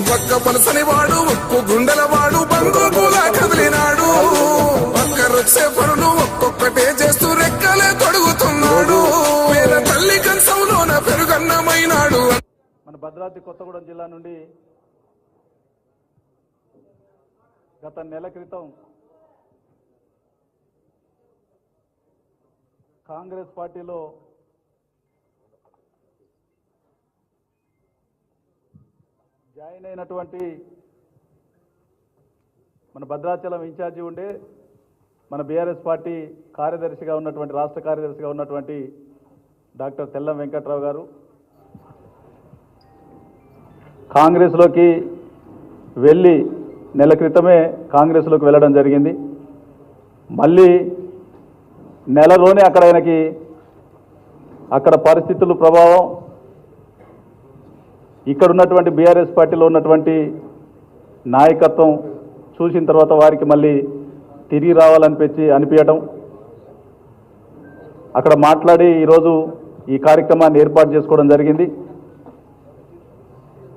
పక్క పలసని వాడు ఉక్కు గుండెల వాడు బందూకులా కదిలినాడు. పక్కరొచ్చే పనులు ఒక్కొక్కటే చేస్తూ రెక్కలే తొడుగుతున్నాడు. పేద తల్లి కంచంలోన పెరుగన్నమైనాడు. మన భద్రాద్రి కొత్తగూడెం జిల్లా నుండి గత నెల క్రితం కాంగ్రెస్ పార్టీలో జాయిన్ అయినటువంటి మన భద్రాచలం ఇన్ఛార్జి ఉండే మన బీఆర్ఎస్ పార్టీ కార్యదర్శిగా ఉన్నటువంటి రాష్ట్ర కార్యదర్శిగా ఉన్నటువంటి డాక్టర్ తెల్లం వెంకట్రావు గారు కాంగ్రెస్లోకి వెళ్ళి నెల క్రితమే కాంగ్రెస్లోకి వెళ్ళడం జరిగింది. మళ్ళీ నెలలోనే అక్కడ పరిస్థితుల ప్రభావం ఇక్కడ ఉన్నటువంటి బీఆర్ఎస్ పార్టీలో ఉన్నటువంటి నాయకత్వం చూసిన తర్వాత వారికి మళ్ళీ తిరిగి అనిపించడం అక్కడ మాట్లాడి ఈరోజు ఈ కార్యక్రమాన్ని ఏర్పాటు చేసుకోవడం జరిగింది.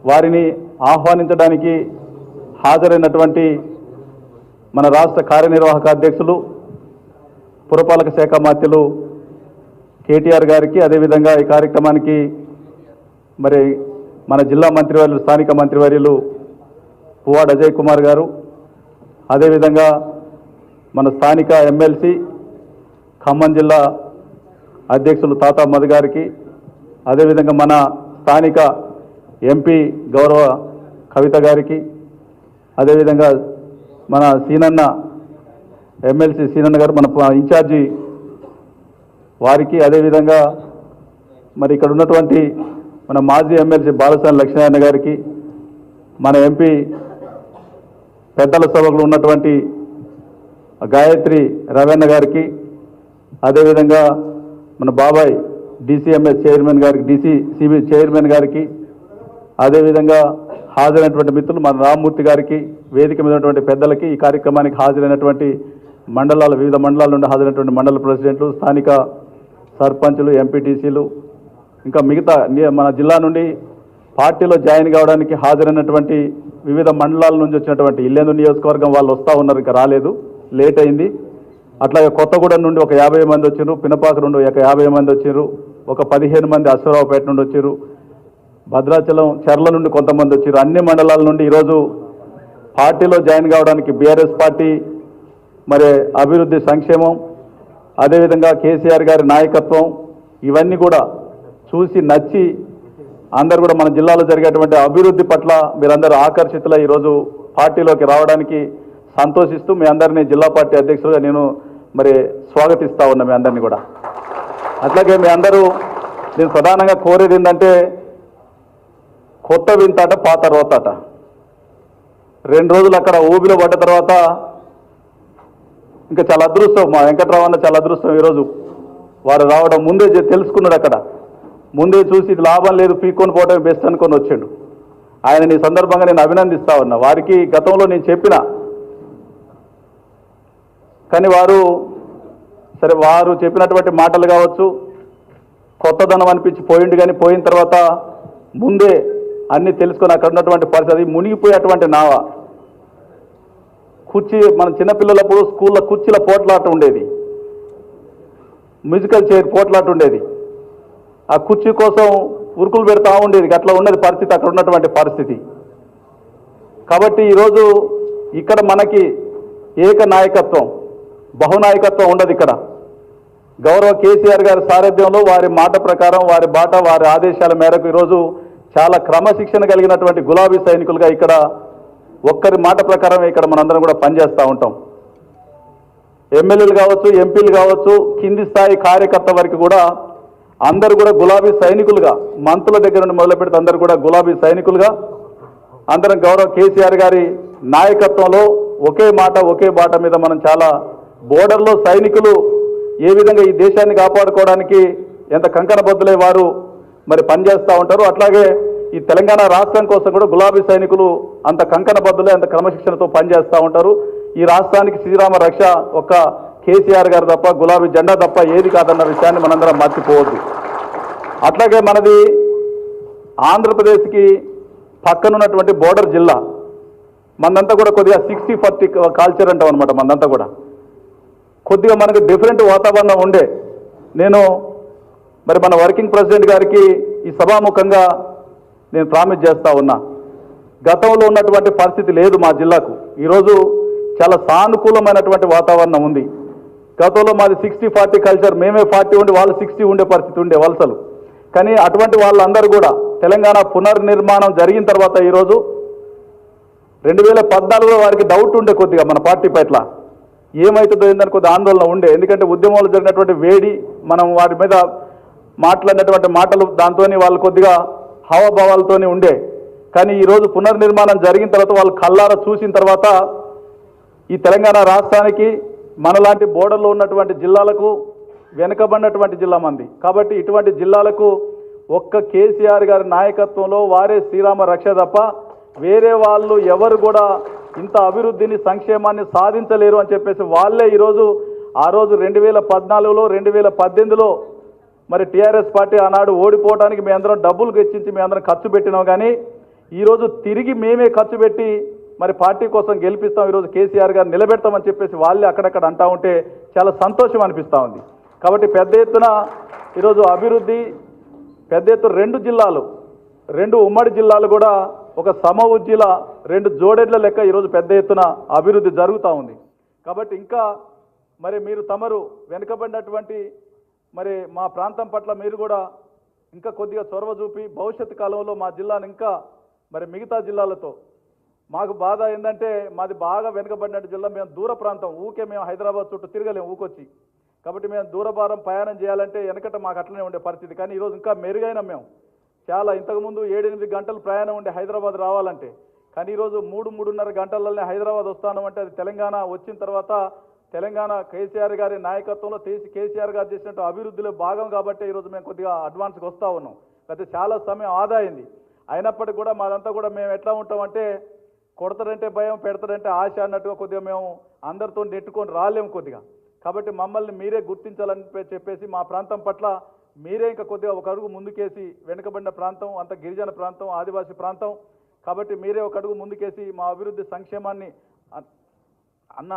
వారిని ఆహ్వానించడానికి హాజరైనటువంటి మన రాష్ట్ర కార్యనిర్వాహక అధ్యక్షులు పురపాలక శాఖ మంత్రులు KTR గారికి, అదేవిధంగా ఈ కార్యక్రమానికి మరి మన జిల్లా మంత్రివర్యులు స్థానిక మంత్రివర్యులు పువ్వాడ అజయ్ కుమార్ గారు, అదేవిధంగా మన స్థానిక ఎమ్మెల్సీ ఖమ్మం జిల్లా అధ్యక్షులు తాతా మధు గారికి, అదేవిధంగా మన స్థానిక ఎంపీ గౌరవ కవిత గారికి, అదేవిధంగా మన సీనన్న ఎమ్మెల్సీ సీనన్న గారు మన ఇన్ఛార్జి వారికి, అదేవిధంగా మరి ఇక్కడ ఉన్నటువంటి మన మాజీ ఎమ్మెల్సీ బాలసాని లక్ష్మీనారాయణ గారికి, మన ఎంపీ పెద్దల సభలో ఉన్నటువంటి గాయత్రి రవీణ గారికి, అదేవిధంగా మన బాబాయ్ DCMS చైర్మన్ గారికి, DCCB చైర్మన్ గారికి, అదేవిధంగా హాజరైనటువంటి మిత్రులు మన రామ్మూర్తి గారికి, వేదిక మీద ఉన్నటువంటి పెద్దలకి, ఈ కార్యక్రమానికి హాజరైనటువంటి వివిధ మండలాల నుండి హాజరైనటువంటి మండల ప్రెసిడెంట్లు, స్థానిక సర్పంచులు, ఎంపీటీసీలు, ఇంకా మిగతా మన జిల్లా నుండి పార్టీలో జాయిన్ కావడానికి హాజరైనటువంటి వివిధ మండలాల నుంచి వచ్చినటువంటి ఇల్లేందు నియోజకవర్గం వాళ్ళు వస్తూ ఉన్నారు, ఇంకా రాలేదు, లేట్ అయింది. అట్లాగే కొత్తగూడెం నుండి ఒక 50 మంది వచ్చారు, పినపాక నుండి ఒక 50 మంది వచ్చారు, ఒక 15 మంది అశ్వరావుపేట నుండి వచ్చారు, భద్రాచలం చెర్ల నుండి కొంతమంది వచ్చారు. అన్ని మండలాల నుండి ఈరోజు పార్టీలో జాయిన్ కావడానికి బీఆర్ఎస్ పార్టీ మరి అభివృద్ధి సంక్షేమం, అదేవిధంగా KCR గారి నాయకత్వం ఇవన్నీ కూడా చూసి నచ్చి అందరు కూడా మన జిల్లాలో జరిగేటువంటి అభివృద్ధి పట్ల మీరందరూ ఆకర్షితులై ఈరోజు పార్టీలోకి రావడానికి సంతోషిస్తూ మీ అందరినీ జిల్లా పార్టీ అధ్యక్షులుగా నేను మరి స్వాగతిస్తా ఉన్నా మీ అందరినీ కూడా. అట్లాగే మీ అందరూ నేను ప్రధానంగా కోరేది ఏంటంటే కొత్త వింతాట పాత రోతాట. 2 రోజులు అక్కడ ఊబిలో పడ్డ తర్వాత ఇంకా చాలా అదృష్టం, మా వెంకట్రావు అన్న చాలా అదృష్టం. ఈరోజు వారు రావడం ముందే తెలుసుకున్నాడు, అక్కడ ముందే చూసి ఇది లాభం లేదు పీక్కొని పోవడం బెస్ట్ అనుకొని వచ్చాడు. ఆయన ఈ సందర్భంగా నేను అభినందిస్తా ఉన్నా. వారికి గతంలో నేను చెప్పిన, కానీ వారు చెప్పినటువంటి మాటలు కావచ్చు కొత్తదనం అనిపించి పోయిండు, కానీ పోయిన తర్వాత ముందే అన్నీ తెలుసుకొని అక్కడ ఉన్నటువంటి పరిస్థితి మునిగిపోయేటువంటి నావ. కుర్చీ మన చిన్నపిల్లలప్పుడు స్కూల్లో కుర్చీల పోట్లాట ఉండేది, మ్యూజికల్ చైర్ పోట్లాట ఉండేది, ఆ కుర్చీ కోసం ఉరుకులు పెడతా ఉండేది. అట్లా ఉన్నది పరిస్థితి, అక్కడ ఉన్నటువంటి పరిస్థితి. కాబట్టి ఈరోజు ఇక్కడ మనకి ఏక నాయకత్వం, బహునాయకత్వం ఉండదు. ఇక్కడ గౌరవ KCR గారి సారథ్యంలో వారి మాట ప్రకారం, వారి బాట, వారి ఆదేశాల మేరకు ఈరోజు చాలా క్రమశిక్షణ కలిగినటువంటి గులాబీ సైనికులుగా ఇక్కడ ఒక్కరి మాట ప్రకారం ఇక్కడ మనందరం కూడా పనిచేస్తూ ఉంటాం. ఎమ్మెల్యేలు కావచ్చు, ఎంపీలు కావచ్చు, కింది స్థాయి కార్యకర్త వరకు కూడా అందరూ కూడా గులాబీ సైనికులుగా, మంత్రుల దగ్గర నుండి మొదలు పెడితే అందరూ కూడా గులాబీ సైనికులుగా అందరం గౌరవ KCR గారి నాయకత్వంలో ఒకే మాట ఒకే బాట మీద మనం చాలా బోర్డర్లో సైనికులు ఏ విధంగా ఈ దేశాన్ని కాపాడుకోవడానికి ఎంత కంకణబద్దులై వారు మరి పనిచేస్తూ ఉంటారు, అట్లాగే ఈ తెలంగాణ రాష్ట్రం కోసం కూడా గులాబీ సైనికులు అంత కంకణబద్దులై అంత క్రమశిక్షణతో పనిచేస్తూ ఉంటారు. ఈ రాష్ట్రానికి శ్రీరామ రక్ష ఒక్క KCR గారు తప్ప, గులాబీ జెండా తప్ప ఏది కాదన్న విషయాన్ని మనందరం మర్చిపోవద్దు. అట్లాగే మనది ఆంధ్రప్రదేశ్కి పక్కనున్నటువంటి బోర్డర్ జిల్లా. మనదంతా కూడా కొద్దిగా 60-40 కల్చర్ అంటాం అనమాట. మనదంతా కూడా కొద్దిగా మనకు డిఫరెంట్ వాతావరణం ఉండే. నేను మరి మన వర్కింగ్ ప్రెసిడెంట్ గారికి ఈ సభాముఖంగా నేను ప్రామిస్ చేస్తా ఉన్నా, గతంలో ఉన్నటువంటి పరిస్థితి లేదు మా జిల్లాకు. ఈరోజు చాలా సానుకూలమైనటువంటి వాతావరణం ఉంది. గతంలో మాది 60-40 కల్చర్, మేమే 40 ఉండి వాళ్ళు 60 ఉండే పరిస్థితి ఉండే వలసలు. కానీ అటువంటి వాళ్ళందరూ కూడా తెలంగాణ పునర్నిర్మాణం జరిగిన తర్వాత ఈరోజు 2014లో వారికి డౌట్ ఉండే కొద్దిగా మన పార్టీ పట్ల ఏమవుతుందో ఏందని కొద్దిగా ఆందోళన ఉండే. ఎందుకంటే ఉద్యమంలో జరిగినటువంటి వేడి, మనం వారి మీద మాట్లాడినటువంటి మాటలు, దాంతో వాళ్ళు కొద్దిగా హావభావాలతో ఉండే. కానీ ఈరోజు పునర్నిర్మాణం జరిగిన తర్వాత వాళ్ళు కళ్ళారా చూసిన తర్వాత ఈ తెలంగాణ రాష్ట్రానికి మనలాంటి బోర్డర్లో ఉన్నటువంటి జిల్లాలకు వెనుకబడినటువంటి జిల్లా మంది. కాబట్టి ఇటువంటి జిల్లాలకు ఒక్క కేసీఆర్ గారి నాయకత్వంలో వారే శ్రీరామ రక్ష తప్ప వేరే వాళ్ళు ఎవరు కూడా ఇంత అభివృద్ధిని, సంక్షేమాన్ని సాధించలేరు అని చెప్పేసి వాళ్ళే ఈరోజు ఆ రోజు 2014లో 2018లో మరి టీఆర్ఎస్ పార్టీ ఆనాడు ఓడిపోవడానికి మీ అందరం డబ్బులు వెచ్చించి మీ అందరం ఖర్చు పెట్టినాం. కానీ ఈరోజు తిరిగి మేమే ఖర్చు పెట్టి మరి పార్టీ కోసం గెలిపిస్తాం, ఈరోజు కేసీఆర్ గారు నిలబెడతామని చెప్పేసి వాళ్ళే అక్కడక్కడ అంటా ఉంటే చాలా సంతోషం అనిపిస్తూ ఉంది. కాబట్టి పెద్ద ఎత్తున ఈరోజు అభివృద్ధి, పెద్ద ఎత్తున 2 జిల్లాలు, 2 ఉమ్మడి జిల్లాలు కూడా ఒక సమ ఉజ్జిల 2 జోడెడ్ల లెక్క ఈరోజు పెద్ద ఎత్తున అభివృద్ధి జరుగుతూ ఉంది. కాబట్టి ఇంకా మరి మీరు తమరు వెనుకబడినటువంటి మరి మా ప్రాంతం పట్ల మీరు కూడా ఇంకా కొద్దిగా చొరవ చూపి భవిష్యత్తు కాలంలో మా జిల్లాను ఇంకా మరి మిగతా జిల్లాలతో, మాకు బాధ ఏంటంటే మాది బాగా వెనుకబడినట్టు జిల్లా, మేము దూర ప్రాంతం, మేము హైదరాబాద్ చుట్టూ తిరగలేము ఊకొచ్చి. కాబట్టి మేము దూరభారం ప్రయాణం చేయాలంటే వెనకట మాకు అట్లనే ఉండే పరిస్థితి. కానీ ఈరోజు ఇంకా మెరుగైన మేము చాలా, ఇంతకుముందు 7-8 గంటలు ప్రయాణం ఉండే హైదరాబాద్ రావాలంటే. కానీ ఈరోజు 3-3.5 గంటలనే హైదరాబాద్ వస్తాను అంటే అది తెలంగాణ వచ్చిన తర్వాత, తెలంగాణ కేసీఆర్ గారి నాయకత్వంలో కేసీఆర్ గారు చేసినట్టు అభివృద్ధిలో భాగం కాబట్టి ఈరోజు మేము కొద్దిగా అడ్వాన్స్గా వస్తూ ఉన్నాం. అయితే చాలా సమయం ఆదా అయింది. అయినప్పటికీ కూడా మాదంతా కూడా మేము ఎట్లా ఉంటామంటే కొడతారంటే భయం, పెడతారంటే ఆశ అన్నట్టుగా కొద్దిగా మేము అందరితో నెట్టుకొని రాలేము కొద్దిగా. కాబట్టి మమ్మల్ని మీరే గుర్తించాలని చెప్పేసి మా ప్రాంతం పట్ల మీరే ఇంకా కొద్దిగా ఒక అడుగు ముందుకేసి, వెనుకబడిన ప్రాంతం, అంత గిరిజన ప్రాంతం, ఆదివాసీ ప్రాంతం, కాబట్టి మీరే ఒక అడుగు ముందుకేసి మా అభివృద్ధి సంక్షేమాన్ని అన్న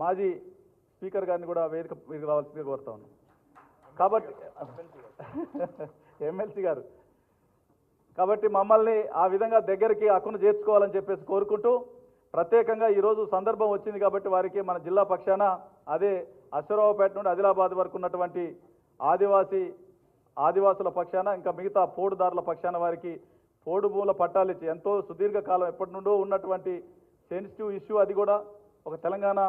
మాజీ స్పీకర్ గారిని కూడా వేదిక రావాల్సిందిగా కోరుతా ఉన్నాం. కాబట్టి ఎమ్మెల్సీ గారు, కాబట్టి మమ్మల్ని ఆ విధంగా దగ్గరికి హక్కును చేర్చుకోవాలని చెప్పేసి కోరుకుంటూ, ప్రత్యేకంగా ఈరోజు సందర్భం వచ్చింది కాబట్టి వారికి మన జిల్లా పక్షాన, అదే అశ్వరావుపేట నుండి ఆదిలాబాద్ వరకు ఉన్నటువంటి ఆదివాసుల పక్షాన, ఇంకా మిగతా పోడుదారుల పక్షాన వారికి పోడు భూముల పట్టాలు ఇచ్చి ఎంతో సుదీర్ఘకాలం ఎప్పటి నుండో ఉన్నటువంటి సెన్సిటివ్ ఇష్యూ, అది కూడా ఒక తెలంగాణ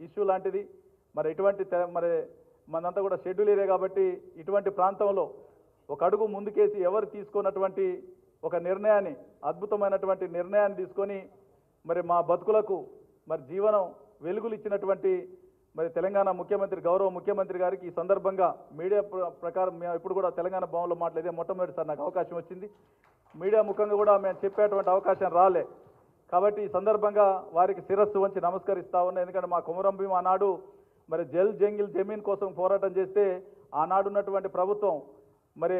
ఇష్యూ లాంటిది. మరి ఇటువంటి మరి మనంతా కూడా షెడ్యూల్ ఏరియా కాబట్టి ఇటువంటి ప్రాంతంలో ఒక అడుగు ముందుకేసి ఎవరు తీసుకున్నటువంటి ఒక నిర్ణయాన్ని, అద్భుతమైనటువంటి నిర్ణయాన్ని తీసుకొని మరి మా బతుకులకు మరి జీవనం వెలుగులు ఇచ్చినటువంటి మరి తెలంగాణ ముఖ్యమంత్రి, గౌరవ ముఖ్యమంత్రి గారికి ఈ సందర్భంగా మీడియా ప్రకారం మేము ఇప్పుడు కూడా తెలంగాణ భవన్లో మాట్లాడితే మొట్టమొదటిసారి నాకు అవకాశం వచ్చింది. మీడియా ముఖంగా కూడా మేము చెప్పేటువంటి అవకాశం రాలే. కాబట్టి ఈ సందర్భంగా వారికి శిరస్సు వంచి నమస్కరిస్తా ఉన్నా. ఎందుకంటే మా కొమరం భీం ఆనాడు మరి జమీన్ కోసం పోరాటం చేస్తే ఆనాడు ఉన్నటువంటి ప్రభుత్వం మరి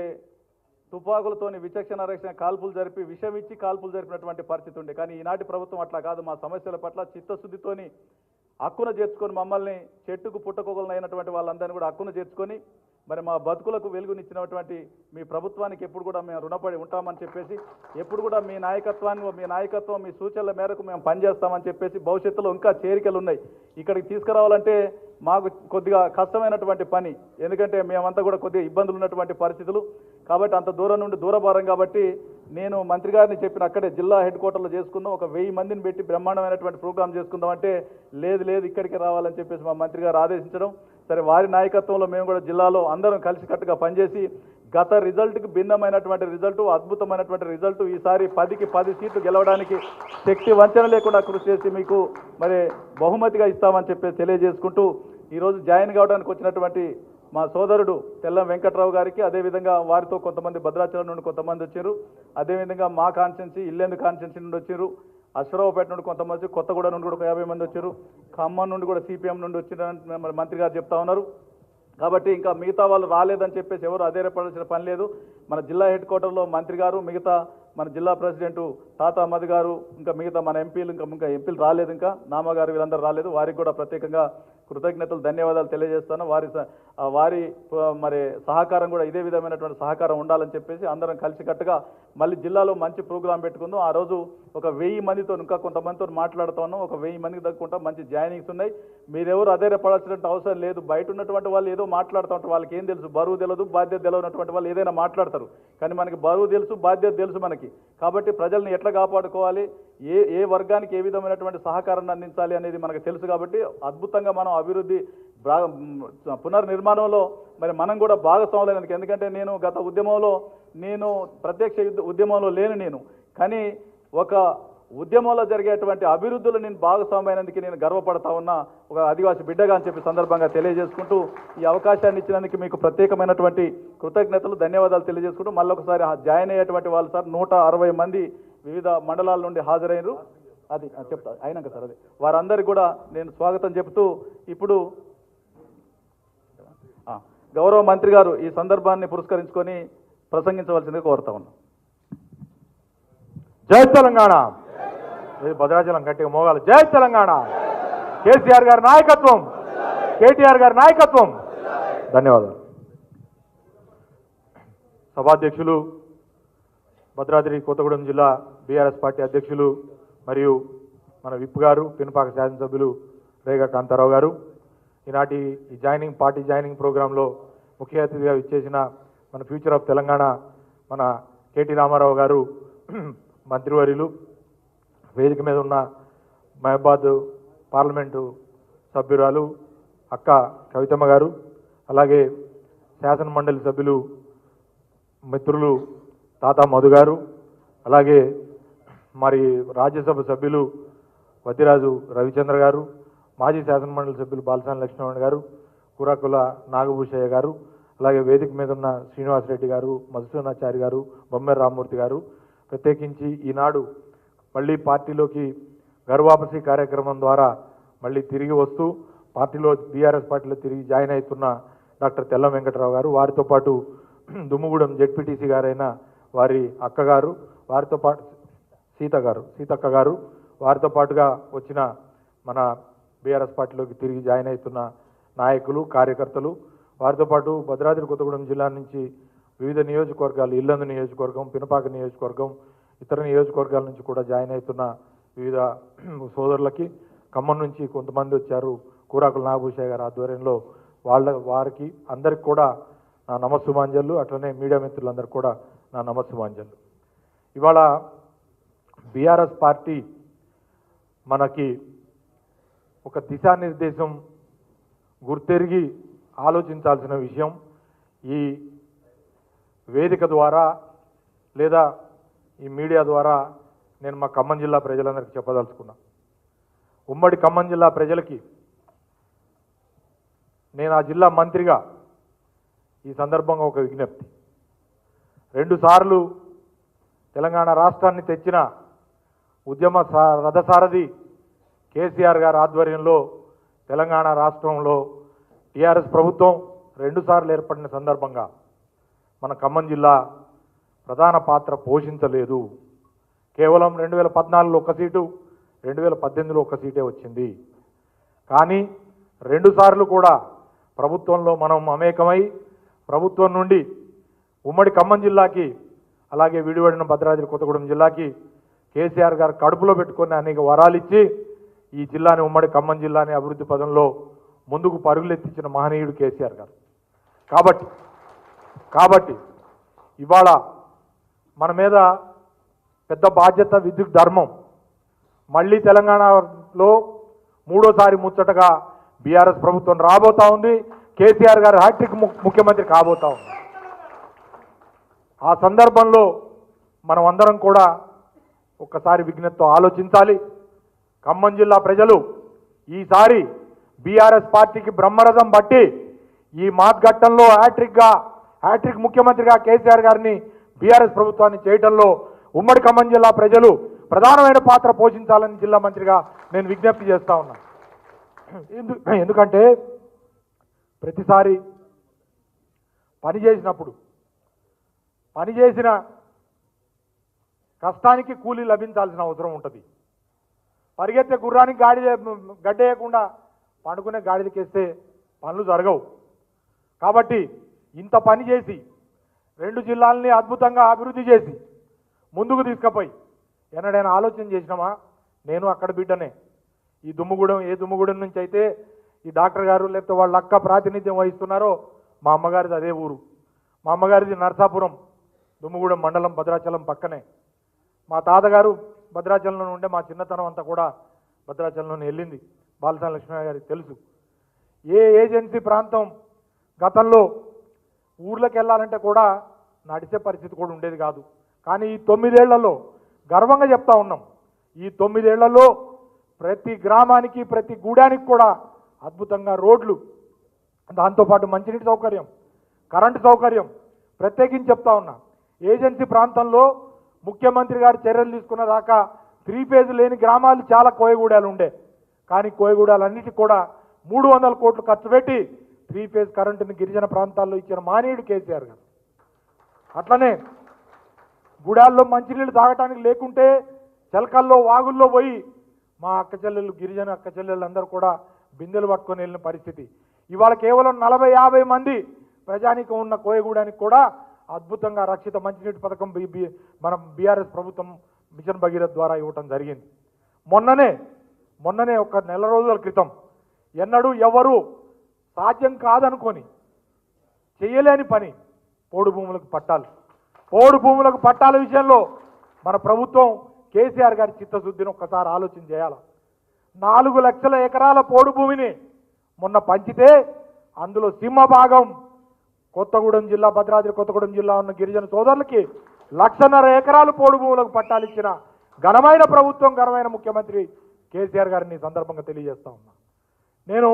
తుపాకులతోని విచక్షణ రక్షణ కాల్పులు జరిపి, విషం ఇచ్చి కాల్పులు జరిపినటువంటి పరిస్థితి ఉండే. కానీ ఈనాటి ప్రభుత్వం అట్లా కాదు, మా సమస్యల పట్ల చిత్తశుద్ధితోని హక్కున చేర్చుకొని మమ్మల్ని చెట్టుకు పుట్టకొగలను అయినటువంటి వాళ్ళందరినీ కూడా హక్కున చేర్చుకొని మరి మా బతుకులకు వెలుగునిచ్చినటువంటి మీ ప్రభుత్వానికి ఎప్పుడు కూడా మేము రుణపడి ఉంటామని చెప్పేసి, ఎప్పుడు కూడా మీ నాయకత్వం మీ సూచనల మేరకు మేము పనిచేస్తామని చెప్పేసి, భవిష్యత్తులో ఇంకా చేరికలు ఉన్నాయి. ఇక్కడికి తీసుకురావాలంటే మాకు కొద్దిగా కష్టమైనటువంటి పని, ఎందుకంటే మేమంతా కూడా కొద్దిగా ఇబ్బందులు ఉన్నటువంటి పరిస్థితులు. కాబట్టి అంత దూరం నుండి దూరభారం కాబట్టి నేను మంత్రి గారిని చెప్పిన అక్కడే జిల్లా హెడ్ క్వార్టర్లో చేసుకుందాం, ఒక 1000 మందిని పెట్టి బ్రహ్మాండమైనటువంటి ప్రోగ్రాం చేసుకుందాం అంటే లేదు ఇక్కడికి రావాలని చెప్పేసి మా మంత్రి గారు ఆదేశించడం. సరే, వారి నాయకత్వంలో మేము కూడా జిల్లాలో అందరం కలిసికట్టుగా పనిచేసి గత రిజల్ట్కి భిన్నమైనటువంటి రిజల్టు, అద్భుతమైనటువంటి రిజల్టు, ఈసారి 10కి 10 సీట్లు గెలవడానికి శక్తి వంచన లేకుండా కృషి చేసి మీకు మరి బహుమతిగా ఇస్తామని చెప్పేసి తెలియజేసుకుంటూ, ఈరోజు జాయిన్ కావడానికి వచ్చినటువంటి మా సోదరుడు తెల్లం వెంకట్రావు గారికి, అదేవిధంగా వారితో కొంతమంది భద్రాచలం నుండి కొంతమంది వచ్చారు, అదేవిధంగా మా కాన్స్టిట్యున్సీ ఇల్లెందు కాన్స్టిట్యున్సీ నుండి వచ్చారు, అశ్వరావుపేట నుండి కొంతమంది, కొత్తగూడ నుండి కూడా ఒక 50 మంది వచ్చారు, ఖమ్మం నుండి కూడా సిపిఎం నుండి వచ్చిన మరి మంత్రి గారు చెప్తా ఉన్నారు. కాబట్టి ఇంకా మిగతా వాళ్ళు రాలేదని చెప్పేసి ఎవరు అధైర్యపడాల్సిన పని లేదు. మన జిల్లా హెడ్ క్వార్టర్లో మంత్రి గారు, మిగతా మన జిల్లా ప్రెసిడెంట్ తాత అహ్మద్ గారు, ఇంకా మిగతా మన ఎంపీలు, ఇంకా ఎంపీలు రాలేదు, ఇంకా నామ గారు, వీళ్ళందరూ రాలేదు. వారికి కూడా ప్రత్యేకంగా కృతజ్ఞతలు, ధన్యవాదాలు తెలియజేస్తాను. వారి మరి సహకారం కూడా ఇదే విధమైనటువంటి సహకారం ఉండాలని చెప్పేసి అందరం కలిసికట్టుగా మళ్ళీ జిల్లాలో మంచి ప్రోగ్రాం పెట్టుకుందాం. ఆ రోజు ఒక 1000 మందితో, ఇంకా కొంతమందితో మాట్లాడుతూ ఉన్నాం. ఒక 1000 మందికి దక్కుంటా మంచి జాయినింగ్స్ ఉన్నాయి. మీరెవరు అధైర్యపడాల్సిన అవసరం లేదు. బయట ఉన్నటువంటి వాళ్ళు ఏదో మాట్లాడుతూ ఉంటారు, వాళ్ళకి ఏం తెలుసు, బరువు తెలియదు, బాధ్యత తెలియనటువంటి వాళ్ళు ఏదైనా మాట్లాడతారు. కానీ మనకి బరువు తెలుసు, బాధ్యత తెలుసు మనకి. కాబట్టి ప్రజల్ని ఎట్లా కాపాడుకోవాలి, ఏ వర్గానికి ఏ విధమైనటువంటి సహకారాన్ని అందించాలి అనేది మనకు తెలుసు. కాబట్టి అద్భుతంగా మనం అభివృద్ధి పునర్నిర్మాణంలో మరి మనం కూడా భాగస్వాములైనందుకు. ఎందుకంటే నేను గత ఉద్యమంలో, నేను ప్రత్యక్ష ఉద్యమంలో లేను, కానీ ఒక ఉద్యమంలో జరిగేటువంటి అభివృద్ధిలో నేను భాగస్వామైనందుకు నేను గర్వపడతా ఉన్నా, ఒక ఆదివాసి బిడ్డగా అని చెప్పి సందర్భంగా తెలియజేసుకుంటూ, ఈ అవకాశాన్ని ఇచ్చినందుకు మీకు ప్రత్యేకమైనటువంటి కృతజ్ఞతలు, ధన్యవాదాలు తెలియజేసుకుంటూ, మళ్ళొకసారి జాయిన్ అయ్యేటువంటి వాళ్ళు సార్ 160 మంది వివిధ మండలాల నుండి హాజరైనరు. అది చెప్తా అయినాక సార్, అది వారందరికీ కూడా నేను స్వాగతం చెబుతూ, ఇప్పుడు గౌరవ మంత్రి గారు ఈ సందర్భాన్ని పురస్కరించుకొని ప్రసంగించవలసిందిగా కోరుతా ఉన్నాం. జై తెలంగాణ. భద్రాచలం గట్టిగా మోగాలి. జై తెలంగాణ. కేసీఆర్ గారి నాయకత్వం, కేటీఆర్ గారి నాయకత్వం. ధన్యవాదాలు. సభాధ్యక్షులు, భద్రాద్రి కొత్తగూడెం జిల్లా BRS పార్టీ అధ్యక్షులు మరియు మన విప్ గారు, పినపాక శాసనసభ్యులు రేగా కాంతారావు గారు, ఈనాటి ఈ పార్టీ జాయినింగ్ ప్రోగ్రాంలో ముఖ్య అతిథిగా ఇచ్చేసిన మన ఫ్యూచర్ ఆఫ్ తెలంగాణ మన KT రామారావు గారు, మంత్రివర్యులు, వేదిక మీద ఉన్న మహబాద్ పార్లమెంటు సభ్యురాలు అక్క కవితమ్మ గారు, అలాగే శాసన మండలి సభ్యులు మిత్రులు తాత మధు గారు, అలాగే మరి రాజ్యసభ సభ్యులు వద్దిరాజు రవిచంద్ర గారు, మాజీ శాసనమండలి సభ్యులు బాలసాని లక్ష్మణ్ గారు, కురాకుల నాగభూషయ్య గారు, అలాగే వేదిక మీద ఉన్న శ్రీనివాసరెడ్డి గారు, మధుసూనాచారి గారు, బొమ్మెర రామ్మూర్తి గారు, ప్రత్యేకించి ఈనాడు మళ్ళీ పార్టీలోకి గర్వాపసి కార్యక్రమం ద్వారా మళ్ళీ తిరిగి వస్తూ BRS పార్టీలో తిరిగి జాయిన్ అవుతున్న డాక్టర్ తెల్లం వెంకటరావు గారు, వారితో పాటు దుమ్ముగూడెం ZPTC గారైన వారి అక్కగారు, వారితో పాటు సీతక్క గారు, వారితో పాటుగా వచ్చిన మన BRS పార్టీలోకి తిరిగి జాయిన్ అవుతున్న నాయకులు, కార్యకర్తలు, వారితో పాటు భద్రాద్రి కొత్తగూడెం జిల్లా నుంచి వివిధ నియోజకవర్గాలు, ఇల్లందు నియోజకవర్గం, పినపాక నియోజకవర్గం, ఇతర నియోజకవర్గాల నుంచి కూడా జాయిన్ అవుతున్న వివిధ సోదరులకి, ఖమ్మం నుంచి కొంతమంది వచ్చారు, కూరాకుల నాగభూషయ్య గారి ఆధ్వర్యంలో వారికి అందరికి కూడా నా నమస్సుమాంజలు, అట్లనే మీడియా మిత్రులందరికీ కూడా నా నమస్సుమాంజలు. ఇవాళ BRS పార్టీ మనకి ఒక దిశానిర్దేశం, గుర్తెరిగి ఆలోచించాల్సిన విషయం. ఈ వేదిక ద్వారా లేదా ఈ మీడియా ద్వారా నేను మా ఖమ్మం జిల్లా ప్రజలందరికీ చెప్పదలుచుకున్నా. ఉమ్మడి ఖమ్మం జిల్లా ప్రజలకి నేను ఆ జిల్లా మంత్రిగా ఈ సందర్భంగా ఒక విజ్ఞప్తి. 2 సార్లు తెలంగాణ రాష్ట్రాన్ని తెచ్చిన ఉద్యమ రథసారథి కేసీఆర్ గారి ఆధ్వర్యంలో తెలంగాణ రాష్ట్రంలో TRS ప్రభుత్వం 2 సార్లు ఏర్పడిన సందర్భంగా మన ఖమ్మం జిల్లా ప్రధాన పాత్ర పోషించలేదు. కేవలం 2014లో 1 సీటు, 2018లో 1 సీటే వచ్చింది. కానీ 2 సార్లు కూడా ప్రభుత్వంలో మనం మమేకమై ప్రభుత్వం నుండి ఉమ్మడి ఖమ్మం జిల్లాకి, అలాగే విడివడిన భద్రాద్రి కొత్తగూడెం జిల్లాకి కేసీఆర్ గారు కడుపులో పెట్టుకొని అనేక వరాలు ఇచ్చి ఈ జిల్లాని, ఉమ్మడి ఖమ్మం జిల్లాని అభివృద్ధి పదంలో ముందుకు పరుగులెత్తించిన మహనీయుడు కేసీఆర్ గారు. కాబట్టి ఇవాళ మన మీద పెద్ద బాధ్యత, విద్యుత్ ధర్మం. మళ్ళీ తెలంగాణలో 3వసారి ముచ్చటగా BRS ప్రభుత్వం రాబోతా ఉంది. కేసీఆర్ గారు హ్యాట్రిక్ ముఖ్యమంత్రి కాబోతా ఉంది. ఆ సందర్భంలో మనం అందరం కూడా ఒక్కసారి విజ్ఞతతో ఆలోచించాలి. ఖమ్మం జిల్లా ప్రజలు ఈసారి BRS పార్టీకి బ్రహ్మరథం బట్టి ఈ మాత్ఘట్టంలో హ్యాట్రిక్ ముఖ్యమంత్రిగా కేసీఆర్ గారిని, BRS ప్రభుత్వాన్ని చేయడంలో ఉమ్మడి ఖమ్మం జిల్లా ప్రజలు ప్రధానమైన పాత్ర పోషించాలని జిల్లా మంత్రిగా నేను విజ్ఞప్తి చేస్తా ఉన్నా. ఎందుకంటే ప్రతిసారి పనిచేసిన కష్టానికి కూలీ లభించాల్సిన అవసరం ఉంటుంది. పరిగెత్తే గుర్రానికి గడ్డేయకుండా పండుకునే గాడిదకేస్తే పనులు జరగవు. కాబట్టి ఇంత పని చేసి 2 జిల్లాలని అద్భుతంగా అభివృద్ధి చేసి ముందుకు తీసుకుపోయి ఎన్నడైనా ఆలోచన చేసినామా? నేను అక్కడ బిడ్డనే. ఈ దుమ్ముగూడెం నుంచి అయితే ఈ డాక్టర్ గారు లేకపోతే వాళ్ళ అక్క ప్రాతినిధ్యం వహిస్తున్నారో మా అమ్మగారిది అదే ఊరు. మా అమ్మగారిది నర్సాపురం, దుమ్ముగూడెం మండలం, భద్రాచలం పక్కనే. మా తాతగారు భద్రాచలంలో ఉండే మా చిన్నతనం అంతా కూడా భద్రాచలంలోనే వెళ్ళింది. బాలసాని లక్ష్మయ్య గారికి తెలుసు. ఏ ఏజెన్సీ ప్రాంతం గతంలో ఊర్లోకి వెళ్ళాలంటే కూడా నడిచే పరిస్థితి కూడా ఉండేది కాదు. కానీ ఈ 9 ఏళ్లలో గర్వంగా చెప్తా ఉన్నాం, ఈ 9 ఏళ్లలో ప్రతి గ్రామానికి ప్రతి గూడానికి కూడా అద్భుతంగా రోడ్లు, దాంతోపాటు మంచినీటి సౌకర్యం, కరెంటు సౌకర్యం ప్రత్యేకించి చెప్తా ఉన్నా. ఏజెన్సీ ప్రాంతంలో ముఖ్యమంత్రి గారు చర్యలు తీసుకున్న దాకా 3 ఫేజ్ లేని గ్రామాలు చాలా కోయగూడాలు ఉండే. కానీ కోయగూడాలన్నిటికీ కూడా 300 కోట్లు ఖర్చు పెట్టి 3 ఫేజ్ కరెంటుని గిరిజన ప్రాంతాల్లో ఇచ్చిన మానీయుడు కేసీఆర్ గారు. అట్లనే గుడాల్లో మంచినీళ్ళు తాగటానికి లేకుంటే చెలకల్లో వాగుల్లో పోయి మా అక్క చెల్లెళ్ళు, గిరిజన అక్క చెల్లెళ్ళు అందరూ కూడా బిందెలు పట్టుకొని వెళ్ళిన పరిస్థితి. ఇవాళ కేవలం 40-50 మంది ప్రజానీకం ఉన్న కోయగూడానికి కూడా అద్భుతంగా రక్షిత మంచినీటి పథకం మన BRS ప్రభుత్వం మిషన్ భగీరథ ద్వారా ఇవ్వటం జరిగింది. మొన్ననే ఒక నెల రోజుల క్రితం ఎన్నడూ ఎవరు సాధ్యం కాదనుకొని చేయలేని పని పోడు భూములకు పట్టాల విషయంలో మన ప్రభుత్వం కేసీఆర్ గారి చిత్తశుద్ధిని ఒక్కసారి ఆలోచన చేయాలి. 4 లక్షల ఎకరాల పోడు భూమిని మొన్న పంచితే అందులో సింహభాగం కొత్తగూడెం జిల్లా, భద్రాద్రి కొత్తగూడెం జిల్లా ఉన్న గిరిజన సోదరులకి 1.5 ఎకరాలు పోడు భూములకు పట్టాలిచ్చిన ఘనమైన ప్రభుత్వం, ఘనమైన ముఖ్యమంత్రి కేసీఆర్ గారిని సందర్భంగా తెలియజేస్తా ఉన్నా. నేను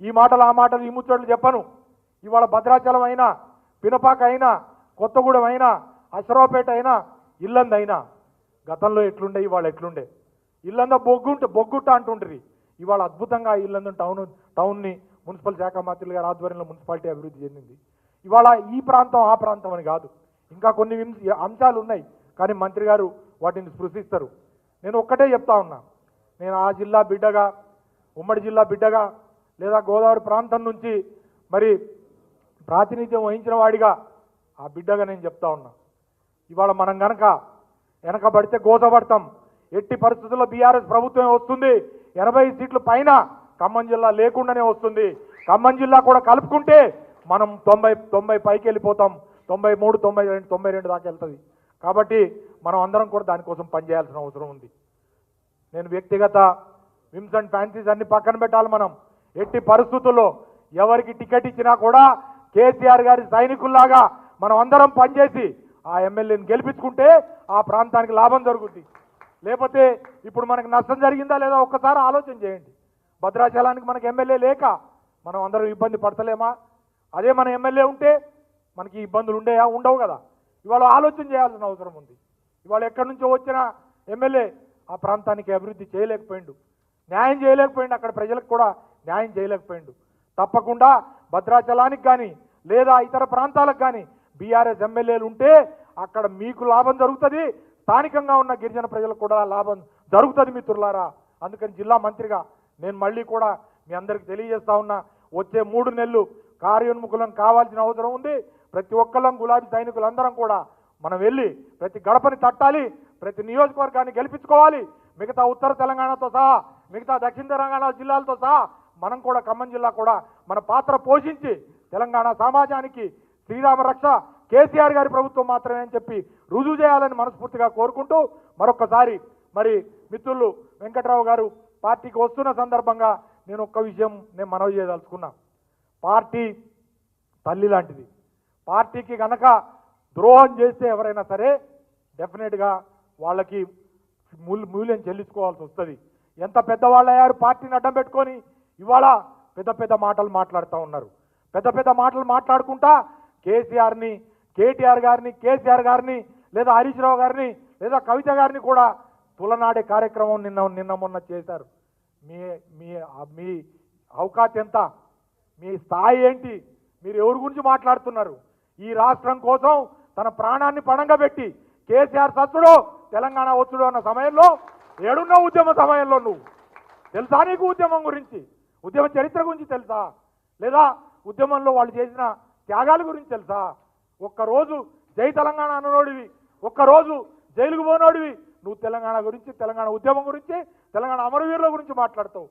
ఈ మాటలు ఆ మాటలు ఈ ముచ్చట్లు చెప్పను. ఇవాళ భద్రాచలం అయినా, పినపాక అయినా, కొత్తగూడెం అయినా, అశ్వరావుపేట అయినా, ఇల్లంద అయినా గతంలో ఎట్లుండే ఇవాళ ఎట్లుండే. ఇల్లంద బొగ్గుట్ట అంటుండ్రి. ఇవాళ అద్భుతంగా ఇల్లంద టౌన్ని మున్సిపల్ శాఖ మంత్రులు గారి ఆధ్వర్యంలో మున్సిపాలిటీ అభివృద్ధి చెందింది. ఇవాళ ఈ ప్రాంతం ఆ ప్రాంతం అని కాదు, ఇంకా కొన్ని అంశాలు ఉన్నాయి. కానీ మంత్రి గారు వాటిని స్పృశిస్తారు. నేను ఒక్కటే చెప్తా ఉన్నా, నేను ఆ జిల్లా బిడ్డగా, ఉమ్మడి జిల్లా బిడ్డగా, లేదా గోదావరి ప్రాంతం నుంచి మరి ప్రాతినిధ్యం వహించిన వాడిగా ఆ బిడ్డగా నేను చెప్తా ఉన్నా. ఇవాళ మనం కనుక వెనకబడితే గోసపడతాం. ఎట్టి పరిస్థితుల్లో BRS ప్రభుత్వమే వస్తుంది. 80 సీట్లు పైన ఖమ్మం జిల్లా లేకుండానే వస్తుంది. ఖమ్మం జిల్లా కూడా కలుపుకుంటే మనం 90 పైకి వెళ్ళిపోతాం. 93, 92, 92 దాకా వెళ్తుంది. కాబట్టి మనం అందరం కూడా దానికోసం పనిచేయాల్సిన అవసరం ఉంది. నేను వ్యక్తిగత విమ్స్ అండ్ ఫ్యాన్సీస్ అన్ని పక్కన పెట్టాలి. మనం ఎట్టి పరిస్థితుల్లో ఎవరికి టికెట్ ఇచ్చినా కూడా కేసీఆర్ గారి సైనికుల్లాగా మనం అందరం పనిచేసి ఆ ఎమ్మెల్యేని గెలిపించుకుంటే ఆ ప్రాంతానికి లాభం జరుగుద్ది. లేకపోతే ఇప్పుడు మనకు నష్టం జరిగిందా లేదా ఒక్కసారి ఆలోచన చేయండి. భద్రాచలానికి మనకు ఎమ్మెల్యే లేక మనం అందరం ఇబ్బంది పడతలేమా? అదే మన ఎమ్మెల్యే ఉంటే మనకి ఇబ్బందులు ఉండవు కదా. ఇవాళ ఆలోచన చేయాల్సిన అవసరం ఉంది. ఇవాళ ఎక్కడి నుంచో వచ్చిన ఎమ్మెల్యే ఆ ప్రాంతానికి అభివృద్ధి చేయలేకపోయిండు, న్యాయం చేయలేకపోయిండు, అక్కడ ప్రజలకు కూడా న్యాయం చేయలేకపోయిండు. తప్పకుండా భద్రాచలానికి కానీ లేదా ఇతర ప్రాంతాలకు కానీ BRS ఎమ్మెల్యేలు ఉంటే అక్కడ మీకు లాభం జరుగుతుంది, స్థానికంగా ఉన్న గిరిజన ప్రజలకు కూడా లాభం జరుగుతుంది మిత్రులారా. అందుకని జిల్లా మంత్రిగా నేను మళ్ళీ కూడా మీ అందరికీ తెలియజేస్తా ఉన్నా, వచ్చే 3 నెలలు కార్యోన్ముఖులం కావాల్సిన అవసరం ఉంది. ప్రతి ఒక్కళ్ళం గులాబీ సైనికులందరం కూడా మనం వెళ్ళి ప్రతి గడపని తట్టాలి, ప్రతి నియోజకవర్గాన్ని గెలిపించుకోవాలి. మిగతా ఉత్తర తెలంగాణతో సహా, మిగతా దక్షిణ తెలంగాణ జిల్లాలతో సహా మనం కూడా ఖమ్మం జిల్లా కూడా మన పాత్ర పోషించి తెలంగాణ సమాజానికి శ్రీరామ రక్ష కేసీఆర్ గారి ప్రభుత్వం మాత్రమే అని చెప్పి రుజువు చేయాలని మనస్ఫూర్తిగా కోరుకుంటూ మరొక్కసారి మరి మిత్రులు వెంకట్రావు గారు పార్టీకి వస్తున్న సందర్భంగా నేను ఒక్క విషయం నేను మనవి చేయదలుచుకున్నా. పార్టీ తల్లి లాంటిది. పార్టీకి గనక ద్రోహం చేస్తే ఎవరైనా సరే డెఫినెట్గా వాళ్ళకి మూల్యం చెల్లించుకోవాల్సి వస్తుంది. ఎంత పెద్దవాళ్ళు అయ్యారు పార్టీని అడ్డం పెట్టుకొని ఇవాళ పెద్ద పెద్ద మాటలు మాట్లాడుతూ ఉన్నారు. పెద్ద పెద్ద మాటలు మాట్లాడుకుంటా KTR గారిని లేదా హరీష్ రావు గారిని లేదా కవిత గారిని కూడా తులనాడే కార్యక్రమం నిన్న మొన్న చేశారు. మీ అవకాశం ఎంత, మీ స్థాయి ఏంటి, మీరు ఎవరి గురించి మాట్లాడుతున్నారు? ఈ రాష్ట్రం కోసం తన ప్రాణాన్ని పణంగా పెట్టి కేసీఆర్ సత్తుడు తెలంగాణ వచ్చుడు అన్న సమయంలో ఏడున్న ఉద్యమ సమయంలో నువ్వు తెలుసా? నీకు ఉద్యమం గురించి, ఉద్యమ చరిత్ర గురించి తెలుసా? లేదా ఉద్యమంలో వాళ్ళు చేసిన త్యాగాల గురించి తెలుసా? ఒక్కరోజు జై తెలంగాణ అన్నోడివి, ఒక్కరోజు జైలుకు పోనోడివి. నువ్వు తెలంగాణ గురించి, తెలంగాణ ఉద్యమం గురించి, తెలంగాణ అమరవీరుల గురించి మాట్లాడతావు.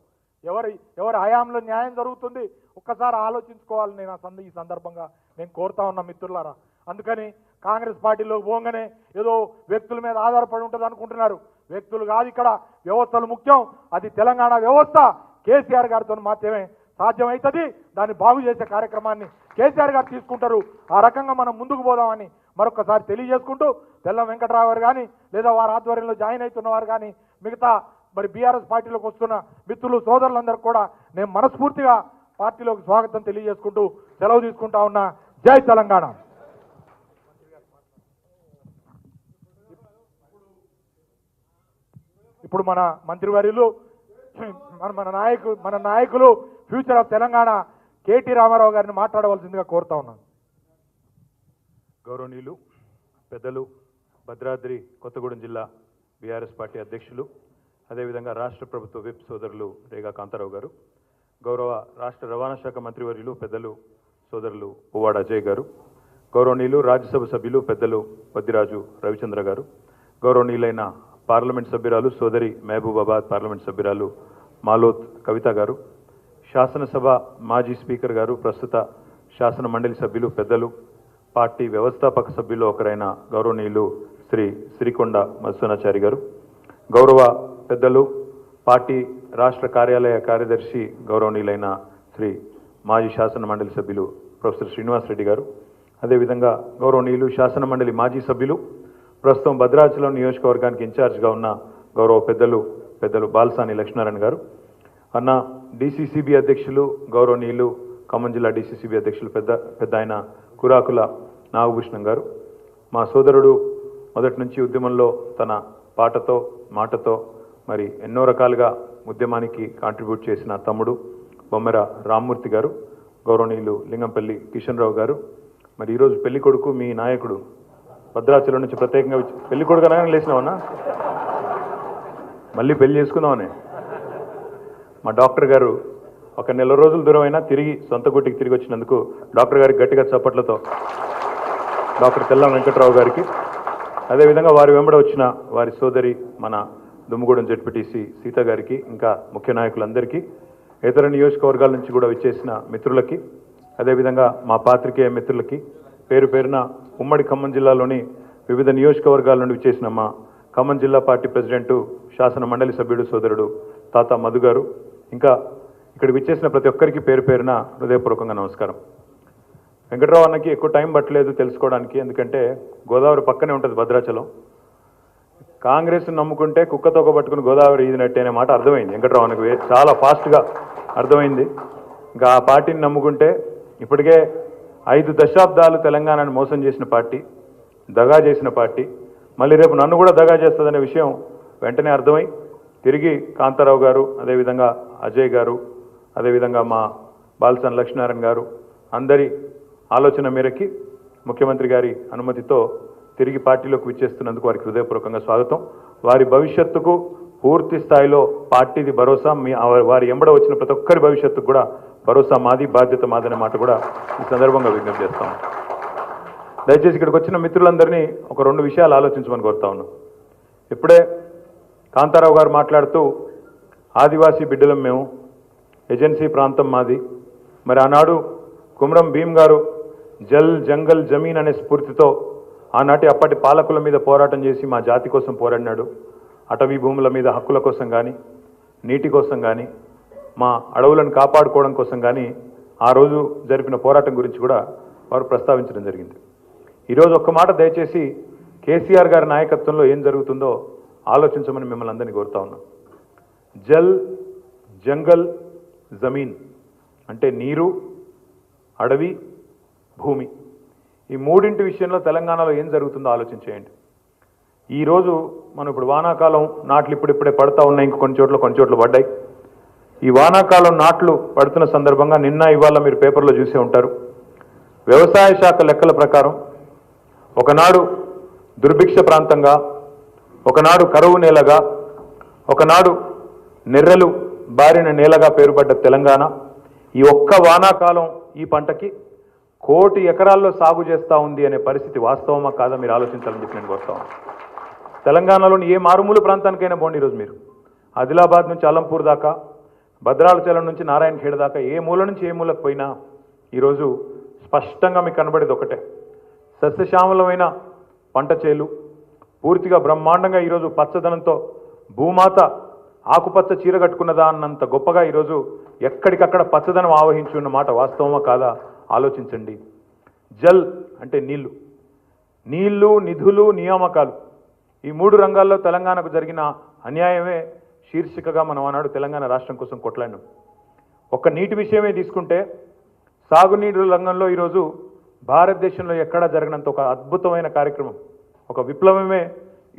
ఎవరి హయాంలో న్యాయం జరుగుతుంది ఒక్కసారి ఆలోచించుకోవాలి. నేను ఈ సందర్భంగా నేను కోరుతా ఉన్నా మిత్రులారా. అందుకని కాంగ్రెస్ పార్టీలో పోగానే ఏదో వ్యక్తుల మీద ఆధారపడి ఉంటుంది అనుకుంటున్నారు. వ్యక్తులు కాదు, ఇక్కడ వ్యవస్థలు ముఖ్యం. అది తెలంగాణ వ్యవస్థ కేసీఆర్ గారితో మాత్రమే సాధ్యమవుతుంది. దాన్ని బాగు చేసే కార్యక్రమాన్ని కేసీఆర్ గారు తీసుకుంటారు. ఆ రకంగా మనం ముందుకు పోదామని మరొకసారి తెలియజేసుకుంటూ, తెల్లం వెంకట్రావు గారు కానీ లేదా వారి ఆధ్వర్యంలో జాయిన్ అవుతున్న వారు కానీ మిగతా మరి బీఆర్ఎస్ పార్టీలోకి వస్తున్న మిత్రులు సోదరులందరూ కూడా నేను మనస్ఫూర్తిగా పార్టీలోకి స్వాగతం తెలియజేసుకుంటూ సెలవు తీసుకుంటా ఉన్నా. జై తెలంగాణ. ఇప్పుడు మన మంత్రివర్యులు, మన నాయకులు ఫ్యూచర్ ఆఫ్ తెలంగాణ కేటీ రామారావు గారిని మాట్లాడవలసిందిగా కోరుతా ఉన్నాను. గౌరవనీయులు పెద్దలు, భద్రాద్రి కొత్తగూడెం జిల్లా బీఆర్ఎస్ పార్టీ అధ్యక్షులు, అదేవిధంగా రాష్ట్ర ప్రభుత్వ విప్ సోదరులు రేగా కాంతారావు గారు, గౌరవ రాష్ట్ర రవాణా శాఖ మంత్రివర్యులు పెద్దలు సోదరులు పువ్వాడ అజయ్ గారు, గౌరవనీయులు రాజ్యసభ సభ్యులు పెద్దలు వద్దిరాజు రవిచంద్ర గారు, గౌరవనీయులైన పార్లమెంట్ సభ్యురాలు సోదరి మహబూబాబాద్ పార్లమెంట్ సభ్యురాలు మాలోత్ కవిత గారు, శాసనసభ మాజీ స్పీకర్ గారు, ప్రస్తుత శాసన మండలి సభ్యులు పెద్దలు, పార్టీ వ్యవస్థాపక సభ్యులు ఒకరైన గౌరవనీయులు శ్రీ శ్రీకొండ మధుసూనాచారి గారు, గౌరవ పెద్దలు పార్టీ రాష్ట్ర కార్యాలయ కార్యదర్శి గౌరవనీయులైన శ్రీ మాజీ శాసన మండలి సభ్యులు ప్రొఫెసర్ శ్రీనివాస్ రెడ్డి గారు, అదేవిధంగా గౌరవనీయులు శాసన మండలి మాజీ సభ్యులు, ప్రస్తుతం భద్రాచలం నియోజకవర్గానికి ఇన్ఛార్జ్గా ఉన్న గౌరవ పెద్దలు బాలసాని లక్ష్మీనారాయణ గారు, అన్న డీసీసీబీ అధ్యక్షులు గౌరవనీయులు ఖమ్మం జిల్లా డీసీసీబీ అధ్యక్షులు పెద్ద ఆయన కురాకుల నాగభూషణం గారు, మా సోదరుడు మొదటి నుంచి ఉద్యమంలో తన పాటతో మాటతో మరి ఎన్నో రకాలుగా ఉద్యమానికి కాంట్రిబ్యూట్ చేసిన తమ్ముడు బొమ్మెర రామ్మూర్తి గారు, గౌరవనీయులు లింగంపల్లి కిషన్ రావు గారు, మరి ఈరోజు పెళ్లి కొడుకు మీ నాయకుడు భద్రాచలం నుంచి ప్రత్యేకంగా పెళ్లి కొడుకు అనగానే లేచినావన్నా, మళ్ళీ పెళ్లి చేసుకుందామని మా డాక్టర్ గారు ఒక నెల రోజుల దూరం అయినా తిరిగి సొంత గుట్టికి తిరిగి వచ్చినందుకు డాక్టర్ గారికి గట్టిగా చప్పట్లతో డాక్టర్ తెల్లం వెంకట్రావు గారికి, అదేవిధంగా వారి వెంబడ వచ్చిన వారి సోదరి మన దుమ్ముగూడెం జెడ్పీటీసీ సీత గారికి, ఇంకా ముఖ్య నాయకులందరికీ, ఇతర నియోజకవర్గాల నుంచి కూడా విచ్చేసిన మిత్రులకి, అదేవిధంగా మా పాత్రికేయ మిత్రులకి పేరు పేరున ఉమ్మడి ఖమ్మం జిల్లాలోని వివిధ నియోజకవర్గాల నుండి విచ్చేసిన మా ఖమ్మం జిల్లా పార్టీ ప్రెసిడెంటు శాసన మండలి సభ్యుడు సోదరుడు తాత మధు గారు, ఇంకా ఇక్కడ విచ్చేసిన ప్రతి ఒక్కరికి పేరు పేరున హృదయపూర్వకంగా నమస్కారం. వెంకట్రావు అన్నకి ఎక్కువ టైం పట్టలేదు తెలుసుకోవడానికి, ఎందుకంటే గోదావరి పక్కనే ఉంటుంది భద్రాచలం. కాంగ్రెస్ నమ్ముకుంటే కుక్కతోక పట్టుకుని గోదావరి ఈదినట్టే అనే మాట అర్థమైంది వెంకట్రావు అన్నకు, చాలా ఫాస్ట్గా అర్థమైంది. ఇంకా ఆ పార్టీని నమ్ముకుంటే ఇప్పటికే 5 దశాబ్దాలు తెలంగాణను మోసం చేసిన పార్టీ, దగా చేసిన పార్టీ, మళ్ళీ రేపు నన్ను కూడా దగా చేస్తుందనే విషయం వెంటనే అర్థమై తిరిగి కాంతారావు గారు, అదేవిధంగా అజయ్ గారు, అదేవిధంగా మా బాలసాని లక్ష్మీనారాయణ గారు అందరి ఆలోచన మేరకి ముఖ్యమంత్రి గారి అనుమతితో తిరిగి పార్టీలోకి విచ్చేస్తున్నందుకు వారికి హృదయపూర్వకంగా స్వాగతం. వారి భవిష్యత్తుకు పూర్తి స్థాయిలో పార్టీది భరోసా, వారి ఎంబడ వచ్చిన ప్రతి ఒక్కరి భవిష్యత్తుకు కూడా భరోసా మాది, బాధ్యత మాదనే మాట కూడా ఈ సందర్భంగా విజ్ఞప్తి చేస్తాం. దయచేసి ఇక్కడికి వచ్చిన మిత్రులందరినీ ఒక 2 విషయాలు ఆలోచించమని కోరుతా ఉన్నాం. ఇప్పుడే కాంతారావు గారు మాట్లాడుతూ ఆదివాసీ బిడ్డలం మేము, ఏజెన్సీ ప్రాంతం మాది, మరి ఆనాడు కుమ్రం భీమ్ గారు జల్ జంగల్ జమీన్ అనే స్ఫూర్తితో ఆనాటి అప్పటి పాలకుల మీద పోరాటం చేసి మా జాతి కోసం పోరాడినాడు. అటవీ భూముల మీద హక్కుల కోసం కానీ, నీటి కోసం కానీ, మా అడవులను కాపాడుకోవడం కోసం కానీ ఆ రోజు జరిపిన పోరాటం గురించి కూడా వారు ప్రస్తావించడం జరిగింది. ఈరోజు ఒక్క మాట దయచేసి కేసీఆర్ గారి నాయకత్వంలో ఏం జరుగుతుందో ఆలోచించమని మిమ్మల్ని అందరినీ కోరుతా ఉన్నాం. జల్ జంగల్ జమీన్ అంటే నీరు, అడవి, భూమి, ఈ 3 విషయంలో తెలంగాణలో ఏం జరుగుతుందో ఆలోచించేయండి. ఈరోజు మనం ఇప్పుడు వానాకాలం నాట్లు ఇప్పుడిప్పుడే పడతా ఉన్నాయి, ఇంక కొన్ని చోట్ల పడ్డాయి. ఈ వానాకాలం నాట్లు పడుతున్న సందర్భంగా నిన్న ఇవాళ మీరు పేపర్లో చూసే ఉంటారు, వ్యవసాయ శాఖ లెక్కల ప్రకారం ఒకనాడు దుర్భిక్ష ప్రాంతంగా ఒకనాడు కరువు నేలగా, ఒకనాడు నెర్రెలు బారిన నేలగా పేరుపడ్డ తెలంగాణ ఈ ఒక్క వానాకాలం ఈ పంటకి 1 కోటి ఎకరాల్లో సాగు చేస్తూ ఉంది అనే పరిస్థితి వాస్తవమా కాదా మీరు ఆలోచించాలని చెప్పి నేను కోరుతాను. తెలంగాణలోని ఏ మారుమూల ప్రాంతానికైనా పోండి ఈరోజు మీరు, ఆదిలాబాద్ నుంచి అలంపూర్ దాకా, భద్రాచలం నుంచి నారాయణఖేడ్ దాకా ఏ మూల నుంచి ఏ మూలకు పోయినా ఈరోజు స్పష్టంగా మీకు కనబడేది ఒకటే, సస్యశ్యామలమైన పంట చేలు, పూర్తిగా బ్రహ్మాండంగా ఈరోజు పచ్చదనంతో భూమాత ఆకుపచ్చ చీర కట్టుకున్నదా అన్నంత గొప్పగా ఈరోజు ఎక్కడికక్కడ పచ్చదనం ఆవహించి ఉన్న మాట వాస్తవమా కాదా ఆలోచించండి. జల్ అంటే నీళ్లు, నీళ్లు, నిధులు, నియామకాలు, ఈ 3 రంగాల్లో తెలంగాణకు జరిగిన అన్యాయమే శీర్షికగా మనం ఆనాడు తెలంగాణ రాష్ట్రం కోసం కొట్లాడినాం. ఒక్క నీటి విషయమే తీసుకుంటే సాగునీటి రంగంలో ఈరోజు భారతదేశంలో ఎక్కడా జరగనంత ఒక అద్భుతమైన కార్యక్రమం, ఒక విప్లవమే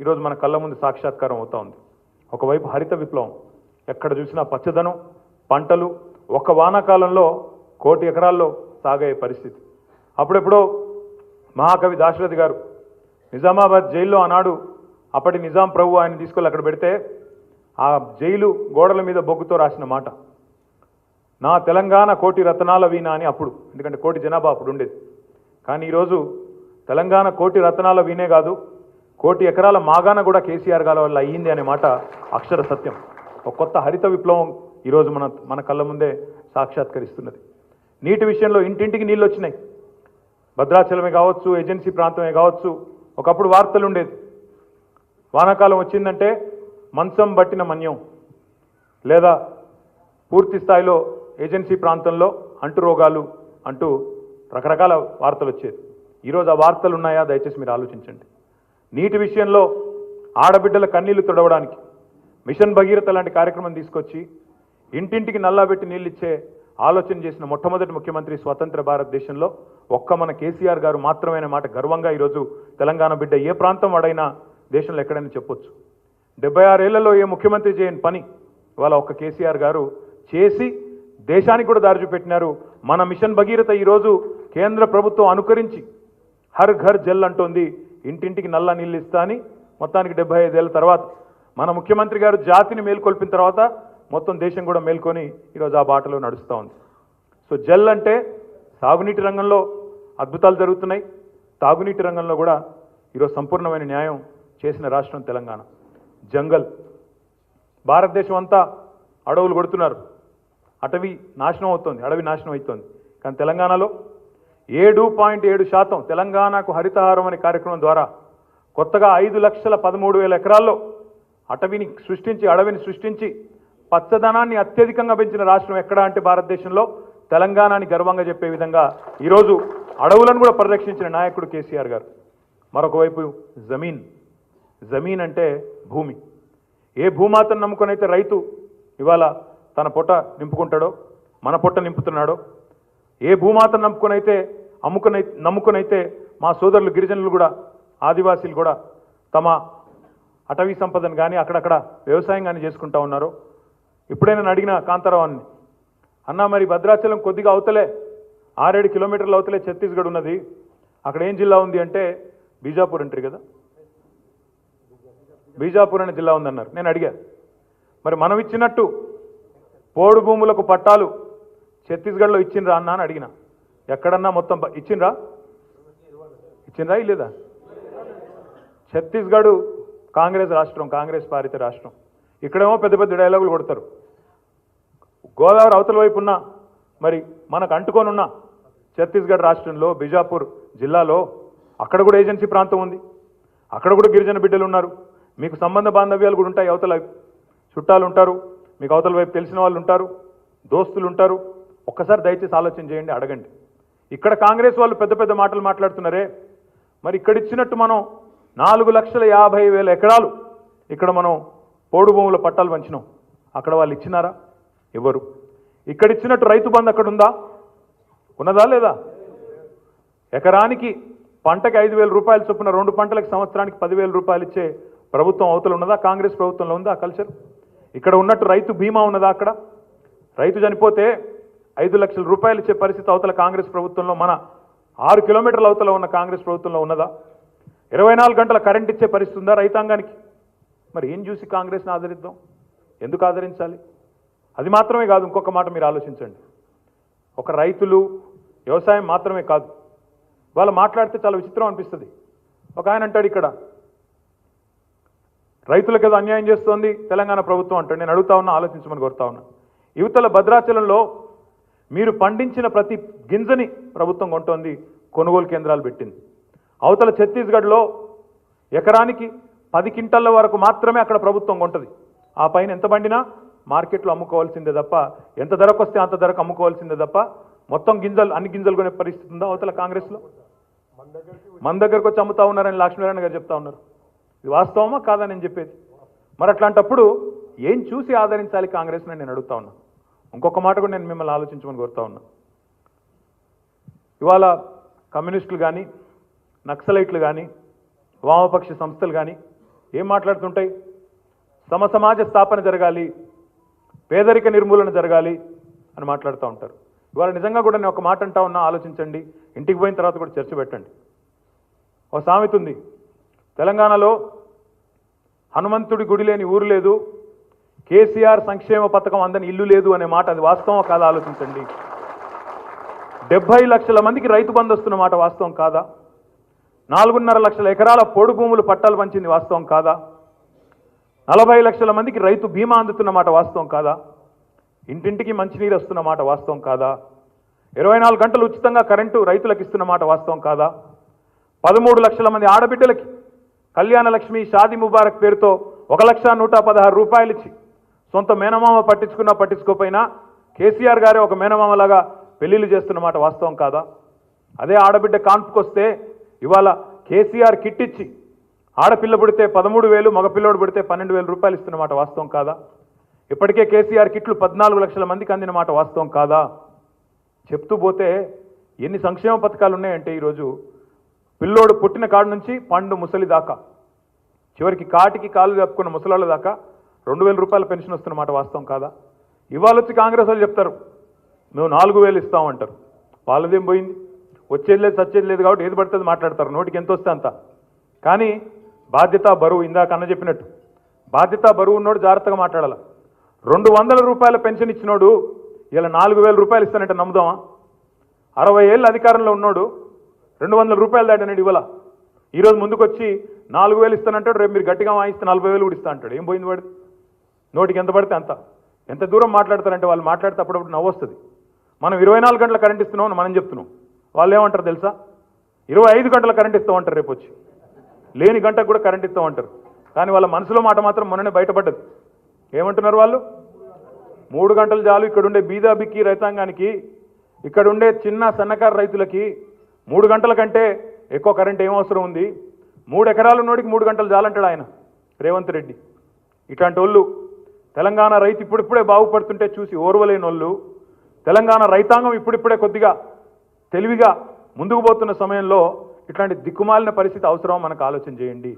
ఈరోజు మన కళ్ళ ముందు సాక్షాత్కారం అవుతా ఉంది. ఒకవైపు హరిత విప్లవం, ఎక్కడ చూసినా పచ్చదనం, పంటలు, ఒక వానాకాలంలో 1 కోటి ఎకరాల్లో సాగే పరిస్థితి. అప్పుడెప్పుడో మహాకవి దాశరథి గారు నిజామాబాద్ జైల్లో ఆనాడు అప్పటి నిజాం ప్రభు ఆయన తీసుకెళ్ళి అక్కడ పెడితే ఆ జైలు గోడల మీద బొగ్గుతో రాసిన మాట, నా తెలంగాణ 1 కోటి రత్నాల వీణ అని. అప్పుడు ఎందుకంటే 1 కోటి జనాభా అప్పుడు ఉండేది. కానీ ఈరోజు తెలంగాణ 1 కోటి రత్నాల వీణే కాదు, 1 కోటి ఎకరాల మాగాన కూడా కేసీఆర్ గారి వల్ల అయ్యింది అనే మాట అక్షర సత్యం. ఒక కొత్త హరిత విప్లవం ఈరోజు మన కళ్ళ ముందే సాక్షాత్కరిస్తున్నది. నీటి విషయంలో ఇంటింటికి నీళ్ళు వచ్చినాయి. భద్రాచలమే కావచ్చు, ఏజెన్సీ ప్రాంతమే కావచ్చు, ఒకప్పుడు వార్తలు ఉండేది, వానాకాలం వచ్చిందంటే మంచం బట్టిన మన్యం, లేదా పూర్తి స్థాయిలో ఏజెన్సీ ప్రాంతంలో అంటు రోగాలు అంటూ రకరకాల వార్తలు వచ్చేది. ఈరోజు ఆ వార్తలు ఉన్నాయా దయచేసి మీరు ఆలోచించండి. నీటి విషయంలో ఆడబిడ్డల కన్నీళ్లు తుడవడానికి మిషన్ భగీరథ లాంటి కార్యక్రమం తీసుకొచ్చి ఇంటింటికి నల్లాబెట్టి నీళ్ళు ఇచ్చే ఆలోచన చేసిన మొట్టమొదటి ముఖ్యమంత్రి స్వతంత్ర భారతదేశంలో ఒక్క మన కేసీఆర్ గారు మాత్రమే మాట గర్వంగా ఈరోజు తెలంగాణ బిడ్డ ఏ ప్రాంతం వాడైనా దేశంలో ఎక్కడైనా చెప్పొచ్చు. 76 ఏళ్లలో ఏ ముఖ్యమంత్రి చేయని పని ఇవాళ ఒక్క కేసీఆర్ గారు చేసి దేశానికి కూడా దారి చూపెట్టినారు. మన మిషన్ భగీరథ ఈరోజు కేంద్ర ప్రభుత్వం అనుకరించి హర్ ఘర్ జల్ అంటోంది, ఇంటింటికి నల్ల నీళ్ళు ఇస్తా అని. మొత్తానికి 75 ఏళ్ల తర్వాత మన ముఖ్యమంత్రి గారు జాతిని మేల్కొల్పిన తర్వాత మొత్తం దేశం కూడా మేల్కొని ఈరోజు ఆ బాటలో నడుస్తూ ఉంది. సో జల్ అంటే సాగునీటి రంగంలో అద్భుతాలు జరుగుతున్నాయి, తాగునీటి రంగంలో కూడా ఈరోజు సంపూర్ణమైన న్యాయం చేసిన రాష్ట్రం తెలంగాణ. జంగల్, భారతదేశం అంతా అడవులు కొడుతున్నారు, అటవీ నాశనం అవుతుంది, అడవి నాశనం అవుతుంది. కానీ తెలంగాణలో 7.7% తెలంగాణకు హరితహారం అనే కార్యక్రమం ద్వారా కొత్తగా 5,13,000 ఎకరాల్లో అటవీని సృష్టించి పచ్చదనాన్ని అత్యధికంగా పెంచిన రాష్ట్రం ఎక్కడా అంటే భారతదేశంలో తెలంగాణని గర్వంగా చెప్పే విధంగా ఈరోజు అడవులను కూడా పరిరక్షించిన నాయకుడు కేసీఆర్ గారు. మరొక వైపు జమీన్ అంటే భూమి. ఏ భూమాతను నమ్ముకొనైతే రైతు ఇవాళ తన పొట్ట నింపుకుంటాడో, మన పొట్ట నింపుతున్నాడో, ఏ భూమాతను నమ్ముకొనైతే మా సోదరులు గిరిజనులు కూడా, ఆదివాసీలు కూడా తమ అటవీ సంపదను కానీ అక్కడక్కడ వ్యవసాయం కానీ చేసుకుంటా ఉన్నారో. ఇప్పుడే నేను అడిగిన కాంతారావాన్ని, అన్నా మరి భద్రాచలం కొద్దిగా అవతలే 6-7 కిలోమీటర్ల అవతలే ఛత్తీస్గఢ్ ఉన్నది, అక్కడ ఏం జిల్లా ఉంది అంటే బీజాపూర్ అంటారు కదా, బీజాపూర్ అనే జిల్లా ఉందన్నారు. నేను అడిగా, మరి మనం ఇచ్చినట్టు పోడు భూములకు పట్టాలు ఛత్తీస్గఢ్లో ఇచ్చిండ్రా అన్నా అని అడిగిన. ఎక్కడన్నా మొత్తం ఇచ్చిండ్రా లేదా? ఛత్తీస్గఢ్ కాంగ్రెస్ రాష్ట్రం, కాంగ్రెస్ పాలిత రాష్ట్రం. ఇక్కడేమో పెద్ద పెద్ద డైలాగులు కొడతారు. గోదావరి అవతల వైపు ఉన్న మరి మనకు అంటుకొనున్న ఛత్తీస్గఢ్ రాష్ట్రంలో బీజాపూర్ జిల్లాలో అక్కడ కూడా ఏజెన్సీ ప్రాంతం ఉంది, అక్కడ కూడా గిరిజన బిడ్డలు ఉన్నారు. మీకు సంబంధ బాంధవ్యాలు కూడా ఉంటాయి, అవతల చుట్టాలు ఉంటారు, మీకు అవతల వైపు తెలిసిన వాళ్ళు ఉంటారు, దోస్తులు ఉంటారు. ఒక్కసారి దయచేసి ఆలోచన చేయండి, అడగండి. ఇక్కడ కాంగ్రెస్ వాళ్ళు పెద్ద పెద్ద మాటలు మాట్లాడుతున్నారే, మరి ఇక్కడ ఇచ్చినట్టు మనం 4,50,000 ఎకరాలు ఇక్కడ మనం పోడు భూముల పట్టాలు పంచినాం, అక్కడ వాళ్ళు ఇచ్చినారా? ఎవరు? ఇక్కడ ఇచ్చినట్టు రైతు బంధు అక్కడ ఉన్నదా లేదా? ఎకరానికి పంటకి 5,000 రూపాయలు చొప్పున 2 పంటలకు సంవత్సరానికి 10,000 రూపాయలు ఇచ్చే ప్రభుత్వం అవతల ఉన్నదా? కాంగ్రెస్ ప్రభుత్వంలో ఉందా ఆ కల్చర్? ఇక్కడ ఉన్నట్టు రైతు బీమా ఉన్నదా? అక్కడ రైతు చనిపోతే 5 లక్షల రూపాయలు ఇచ్చే పరిస్థితి అవతల కాంగ్రెస్ ప్రభుత్వంలో, మన 6 కిలోమీటర్ల అవతల ఉన్న కాంగ్రెస్ ప్రభుత్వంలో ఉన్నదా? 24 గంటల కరెంట్ ఇచ్చే పరిస్థితి ఉందా రైతాంగానికి? మరి ఏం చూసి కాంగ్రెస్ని ఆదరిద్దాం? ఎందుకు ఆదరించాలి? అది మాత్రమే కాదు, ఇంకొక మాట మీరు ఆలోచించండి. ఒక రైతులు వ్యవసాయం మాత్రమే కాదు, వాళ్ళు మాట్లాడితే చాలా విచిత్రం అనిపిస్తుంది. ఒక ఆయన అంటాడు, ఇక్కడ రైతులకు ఏదో అన్యాయం చేస్తోంది తెలంగాణ ప్రభుత్వం అంటాడు. నేను అడుగుతా ఉన్నా, ఆలోచించమని కోరుతా ఉన్నా. యువతల భద్రాచలంలో మీరు పండించిన ప్రతి గింజని ప్రభుత్వం కొంటోంది, కొనుగోలు కేంద్రాలు పెట్టింది. అవతల ఛత్తీస్గఢ్లో ఎకరానికి 10 క్వింటాల వరకు మాత్రమే అక్కడ ప్రభుత్వం కొంటది. ఆ పైన ఎంత పండినా మార్కెట్లో అమ్ముకోవాల్సిందే తప్ప, ఎంత ధరకు వస్తే అంత ధరకు అమ్ముకోవాల్సిందే తప్ప మొత్తం గింజలు అన్ని గింజలు కొనే పరిస్థితి ఉందా అవతల కాంగ్రెస్లో? మన దగ్గరకు వచ్చి అమ్ముతా ఉన్నారని లక్ష్మీనారాయణ గారు చెప్తా ఉన్నారు. ఇది వాస్తవమా కాదా నేను చెప్పేది? మరి అట్లాంటప్పుడు ఏం చూసి ఆదరించాలి కాంగ్రెస్ని నేను అడుగుతా ఉన్నా. ఇంకొక మాట కూడా నేను మిమ్మల్ని ఆలోచించమని కోరుతా ఉన్నా. ఇవాళ కమ్యూనిస్టులు కానీ, నక్సలైట్లు కానీ, వామపక్ష సంస్థలు కానీ ఏం మాట్లాడుతుంటాయి? సమసమాజ స్థాపన జరగాలి, పేదరిక నిర్మూలన జరగాలి అని మాట్లాడుతూ ఉంటారు. ఇవాళ నిజంగా కూడా నేను ఒక మాట అంటా ఉన్నా, ఆలోచించండి. ఇంటికి పోయిన తర్వాత కూడా చర్చ పెట్టండి. ఒక సామెత ఉంది, తెలంగాణలో హనుమంతుడి గుడి లేని ఊరు లేదు, కేసీఆర్ సంక్షేమ పథకం అందని ఇల్లు లేదు అనే మాట అది వాస్తవం కాదా? ఆలోచించండి. 70 లక్షల మందికి రైతు బంధు వస్తున్న మాట వాస్తవం కాదా? 4.5 లక్షల ఎకరాల పోడు భూములు పట్టాలు పంచింది వాస్తవం కాదా? 40 లక్షల మందికి రైతు బీమా అందుతున్న మాట వాస్తవం కాదా? ఇంటింటికి మంచినీరు వస్తున్న మాట వాస్తవం కాదా? 24 గంటలు ఉచితంగా కరెంటు రైతులకు ఇస్తున్న మాట వాస్తవం కాదా? 13 లక్షల మంది ఆడబిడ్డలకి కళ్యాణ లక్ష్మి, షాదీ ముబారక్ పేరుతో 1,116,000 రూపాయలు ఇచ్చి సొంత మేనమామ పట్టించుకున్నా పట్టించుకోపోయినా కేసీఆర్ గారే ఒక మేనమామలాగా పెళ్లిళ్ళు చేస్తున్న మాట వాస్తవం కాదా? అదే ఆడబిడ్డ కాన్పుకొస్తే ఇవాళ కేసీఆర్ కిట్ ఇచ్చి ఆడపిల్ల పుడితే 13,000, మగపిల్లోడు పుడితే 12,000 రూపాయలు ఇస్తున్న మాట వాస్తవం కాదా? ఇప్పటికే కేసీఆర్ కిట్లు 14 లక్షల మందికి అందిన మాట వాస్తవం కాదా? చెప్తూ పోతే ఎన్ని సంక్షేమ పథకాలు ఉన్నాయంటే ఈరోజు పిల్లోడు పుట్టిన కాడు నుంచి పండు ముసలి దాకా, చివరికి కాటికి కాళ్ళు చెప్పుకున్న ముసలాళ్ళ దాకా 2,000 రూపాయల పెన్షన్ వస్తున్న మాట వాస్తవం కాదా? ఇవాళ వచ్చి కాంగ్రెస్ వాళ్ళు చెప్తారు మేము 4,000 ఇస్తామంటారు. వాళ్ళదేం పోయింది? వచ్చేది లేదు సచ్చేది లేదు కాబట్టి ఏది పడుతుంది మాట్లాడతారు, నోటికి ఎంత వస్తే అంత. కానీ బాధ్యత బరువు, ఇందాక అన్న చెప్పినట్టు బాధ్యత బరువు ఉన్నోడు జాగ్రత్తగా మాట్లాడాల. 200 రూపాయల పెన్షన్ ఇచ్చినోడు ఇలా 4,000 రూపాయలు ఇస్తానంటే నమ్ముదామా? 60 ఏళ్ళు అధికారంలో ఉన్నోడు 200 రూపాయలు దాటనేది ఇవ్వాల. ఈరోజు ముందుకొచ్చి 4,000 ఇస్తానంటాడు, రేపు మీరు గట్టిగా వాయిస్తే 40,000 కూడా ఇస్తా అంటాడు. ఏం పోయింది వాడు? నోటికి ఎంత పడితే అంత. ఎంత దూరం మాట్లాడతారంటే వాళ్ళు మాట్లాడితే అప్పుడప్పుడు నవ్వు వస్తుంది. మనం 24 గంటల కరెంట్ ఇస్తున్నాం అని మనం చెప్తున్నాం, వాళ్ళు ఏమంటారు తెలుసా? 25 గంటల కరెంట్ ఇస్తామంటారు రేపు వచ్చి, లేని గంటకు కూడా కరెంట్ ఇస్తామంటారు. కానీ వాళ్ళ మనసులో మాట మాత్రం మొన్ననే బయటపడ్డది. ఏమంటున్నారు వాళ్ళు? 3 గంటలు చాలు ఇక్కడుండే బీదాబిక్కి రైతాంగానికి, ఇక్కడుండే చిన్న సన్నకారు రైతులకి 3 గంటల కంటే ఎక్కువ కరెంట్ ఏం అవసరం ఉంది? 3 ఎకరాలు ఉన్నోడికి 3 గంటలు చాలంటాడు ఆయన రేవంత్ రెడ్డి. ఇట్లాంటి వాళ్ళు తెలంగాణ రైతు ఇప్పుడిప్పుడే బాగుపడుతుంటే చూసి ఓర్వలేని వాళ్ళు, తెలంగాణ రైతాంగం ఇప్పుడిప్పుడే కొద్దిగా తెలివిగా ముందుకు పోతున్న సమయంలో ఇట్లాంటి దిక్కుమాలిన పరిస్థితి అవసరం మనకు ఆలోచన చేయండి.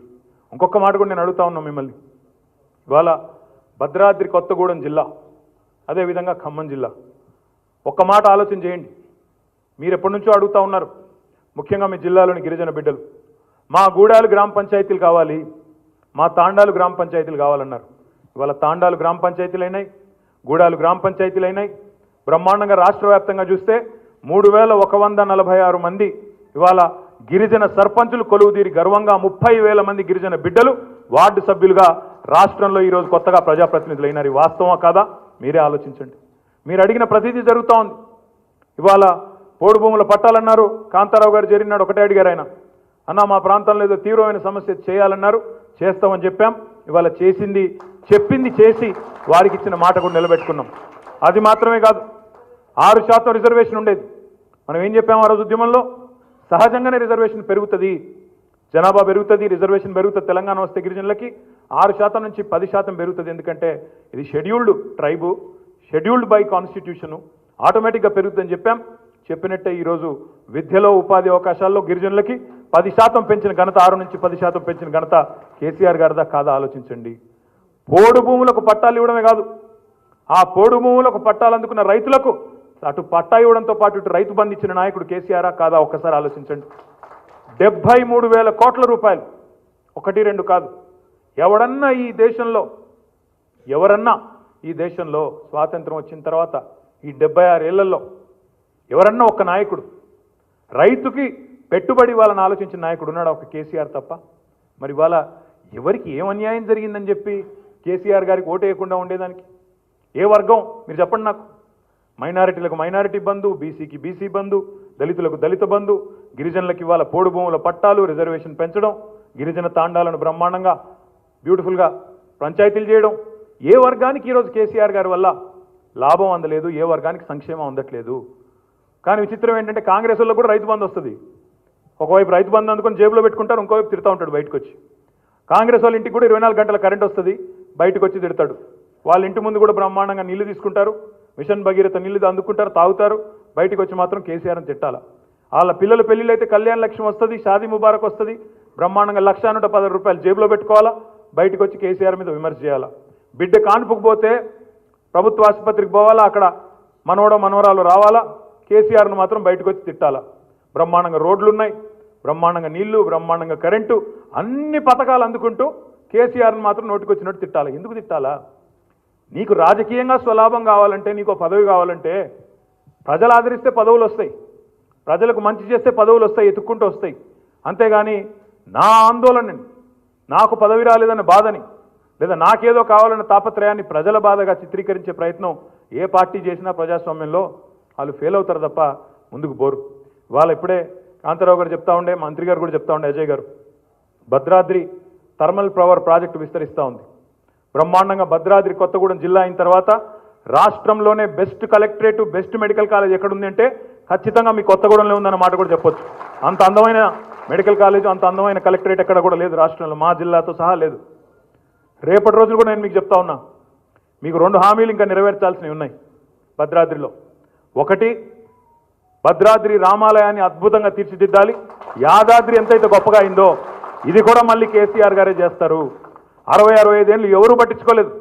ఇంకొక మాట కూడా నేను అడుగుతా ఉన్నాను మిమ్మల్ని. ఇవాళ భద్రాద్రి కొత్తగూడెం జిల్లా, అదేవిధంగా ఖమ్మం జిల్లా, ఒక్క మాట ఆలోచన చేయండి. మీరు ఎప్పటి నుంచో అడుగుతూ ఉన్నారు, ముఖ్యంగా మీ జిల్లాలోని గిరిజన బిడ్డలు, మా గూడాలు గ్రామ పంచాయతీలు కావాలి, మా తాండాలు గ్రామ పంచాయతీలు కావాలన్నారు. ఇవాళ తాండాలు గ్రామ పంచాయతీలు అయినాయి, గూడాలు గ్రామ పంచాయతీలు అయినాయి. బ్రహ్మాండంగా రాష్ట్ర వ్యాప్తంగా చూస్తే 3,146 మంది ఇవాళ గిరిజన సర్పంచులు కొలువుదీరి గర్వంగా 30,000 మంది గిరిజన బిడ్డలు వార్డు సభ్యులుగా రాష్ట్రంలో ఈరోజు కొత్తగా ప్రజాప్రతినిధులు అయినారు. వాస్తవమా కాదా? మీరే ఆలోచించండి. మీరు అడిగిన ప్రతిదీ జరుగుతూ ఉంది. ఇవాళ పోడు భూముల పట్టాలన్నారు, కాంతారావు గారు జరిగినాడు, ఒకటే అడిగారు ఆయన, అన్న మా ప్రాంతంలో ఏదో తీవ్రమైన సమస్య చేయాలన్నారు, చేస్తామని చెప్పాం. ఇవాళ చేసింది చెప్పింది చేసి వారికి ఇచ్చిన మాట కూడా నిలబెట్టుకున్నాం. అది మాత్రమే కాదు, 6% రిజర్వేషన్ ఉండేది. మనం ఏం చెప్పాము ఆ రోజు ఉద్యమంలో? సహజంగానే రిజర్వేషన్ పెరుగుతుంది, జనాభా పెరుగుతుంది, రిజర్వేషన్ పెరుగుతుంది. తెలంగాణ వస్తే గిరిజనులకి 6% నుంచి 10% పెరుగుతుంది. ఎందుకంటే ఇది scheduled tribe, scheduled by constitution, ఆటోమేటిక్గా పెరుగుతుందని చెప్పాం. చెప్పినట్టే ఈరోజు విద్యలో ఉపాధి అవకాశాల్లో గిరిజనులకి 10% పెంచిన ఘనత, 6 నుంచి 10% పెంచిన ఘనత కేసీఆర్ గారిదా కాదా ఆలోచించండి. పోడు భూములకు పట్టాలు ఇవ్వడమే కాదు, ఆ పోడు భూములకు పట్టాలు అందుకున్న రైతులకు అటు పట్టా ఇవ్వడంతో పాటు ఇటు రైతు బంధు ఇచ్చిన నాయకుడు కేసీఆరా కాదా ఒక్కసారి ఆలోచించండి. 73,000 కోట్ల రూపాయలు, 1, 2 కాదు, ఎవరన్నా ఈ దేశంలో స్వాతంత్రం వచ్చిన తర్వాత ఈ 76 ఏళ్లలో ఎవరన్నా ఒక నాయకుడు రైతుకి పెట్టుబడి వాళ్ళని ఆలోచించిన నాయకుడు ఉన్నాడా? ఒక కేసీఆర్ తప్ప. మరి వాళ్ళ ఎవరికి ఏం అన్యాయం జరిగిందని చెప్పి కేసీఆర్ గారికి ఓటేయకుండా ఉండేదానికి ఏ వర్గం మీరు చెప్పండి నాకు. మైనారిటీలకు మైనారిటీ బంధు, బీసీకి బీసీ బంధు, దళితులకు దళిత బంధు, గిరిజనులకు ఇవాళ పోడు భూముల పట్టాలు, రిజర్వేషన్ పెంచడం, గిరిజన తాండాలను బ్రహ్మాండంగా బ్యూటిఫుల్గా పంచాయతీలు చేయడం. ఏ వర్గానికి ఈరోజు కేసీఆర్ గారి వల్ల లాభం అందలేదు, ఏ వర్గానికి సంక్షేమం అందట్లేదు. కానీ విచిత్రం ఏంటంటే కాంగ్రెస్ వల్ల కూడా రైతు బంధు వస్తుంది. ఒకవైపు రైతు బంధు అందుకొని జేబులో పెట్టుకుంటారు, ఇంకోవైపు తిడతా ఉంటాడు బయటకు వచ్చి. కాంగ్రెస్ వాళ్ళ ఇంటికి కూడా 24 గంటల కరెంట్ వస్తుంది, బయటకు వచ్చి తిడతాడు. వాళ్ళ ఇంటి ముందు కూడా బ్రహ్మాండంగా నీళ్లు తీసుకుంటారు, మిషన్ భగీరథ నీళ్లు అందుకుంటారు, తాగుతారు, బయటకు వచ్చి మాత్రం కేసీఆర్ని తిట్టాల. వాళ్ళ పిల్లల పెళ్ళిళ్ళు అయితే కళ్యాణ లక్ష్యం వస్తుంది, షాదీ ముబారక్ వస్తుంది, బ్రహ్మాండంగా 1,110 రూపాయలు జేబులో పెట్టుకోవాలా, బయటకు వచ్చి కేసీఆర్ మీద విమర్శ చేయాలా. బిడ్డ కాన్పుకు పోతే ప్రభుత్వ ఆసుపత్రికి పోవాలా, అక్కడ మనవరాలు రావాలా, కేసీఆర్ను మాత్రం బయటకు వచ్చి తిట్టాలా. బ్రహ్మాండంగా రోడ్లు ఉన్నాయి, బ్రహ్మాండంగా నీళ్లు, బ్రహ్మాండంగా కరెంటు, అన్ని పథకాలు అందుకుంటూ కేసీఆర్ని మాత్రం నోటికొచ్చినట్టు తిట్టాలా. ఎందుకు తిట్టాలా? నీకు రాజకీయంగా స్వలాభం కావాలంటే, నీకు పదవి కావాలంటే ప్రజలు ఆదరిస్తే పదవులు వస్తాయి, ప్రజలకు మంచి చేస్తే పదవులు వస్తాయి, ఎత్తుక్కుంటూ వస్తాయి. అంతేగాని నా ఆందోళనని, నాకు పదవి రాలేదన్న బాధని, లేదా నాకేదో కావాలన్న తాపత్రయాన్ని ప్రజల బాధగా చిత్రీకరించే ప్రయత్నం ఏ పార్టీ చేసినా ప్రజాస్వామ్యంలో వాళ్ళు ఫెయిల్ అవుతారు తప్ప ముందుకు పోరు. వాళ్ళు ఇప్పుడే కాంతారావు గారు చెప్తా ఉండే, మంత్రి గారు కూడా చెప్తా ఉండే, అజయ్ గారు, భద్రాద్రి థర్మల్ పవర్ ప్రాజెక్టు విస్తరిస్తూ ఉంది. బ్రహ్మాండంగా భద్రాద్రి కొత్తగూడెం జిల్లా అయిన తర్వాత రాష్ట్రంలోనే best collectorate, best medical college ఎక్కడుంది అంటే ఖచ్చితంగా మీ కొత్తగూడెంలో ఉందన్న మాట కూడా చెప్పొచ్చు. అంత అందమైన మెడికల్ కాలేజ్, అంత అందమైన కలెక్టరేట్ ఎక్కడ కూడా లేదు రాష్ట్రంలో, మా జిల్లాతో సహా లేదు. రేపటి రోజులు కూడా నేను మీకు చెప్తా ఉన్నా, మీకు 2 హామీలు ఇంకా నెరవేర్చాల్సినవి ఉన్నాయి భద్రాద్రిలో. ఒకటి, భద్రాద్రి రామాలయాన్ని అద్భుతంగా తీర్చిదిద్దాలి. యాదాద్రి ఎంతైతే గొప్పగా అయిందో ఇది కూడా మళ్ళీ కేసీఆర్ గారే చేస్తారు. 60-65 ఏళ్ళు ఎవరూ పట్టించుకోలేదు,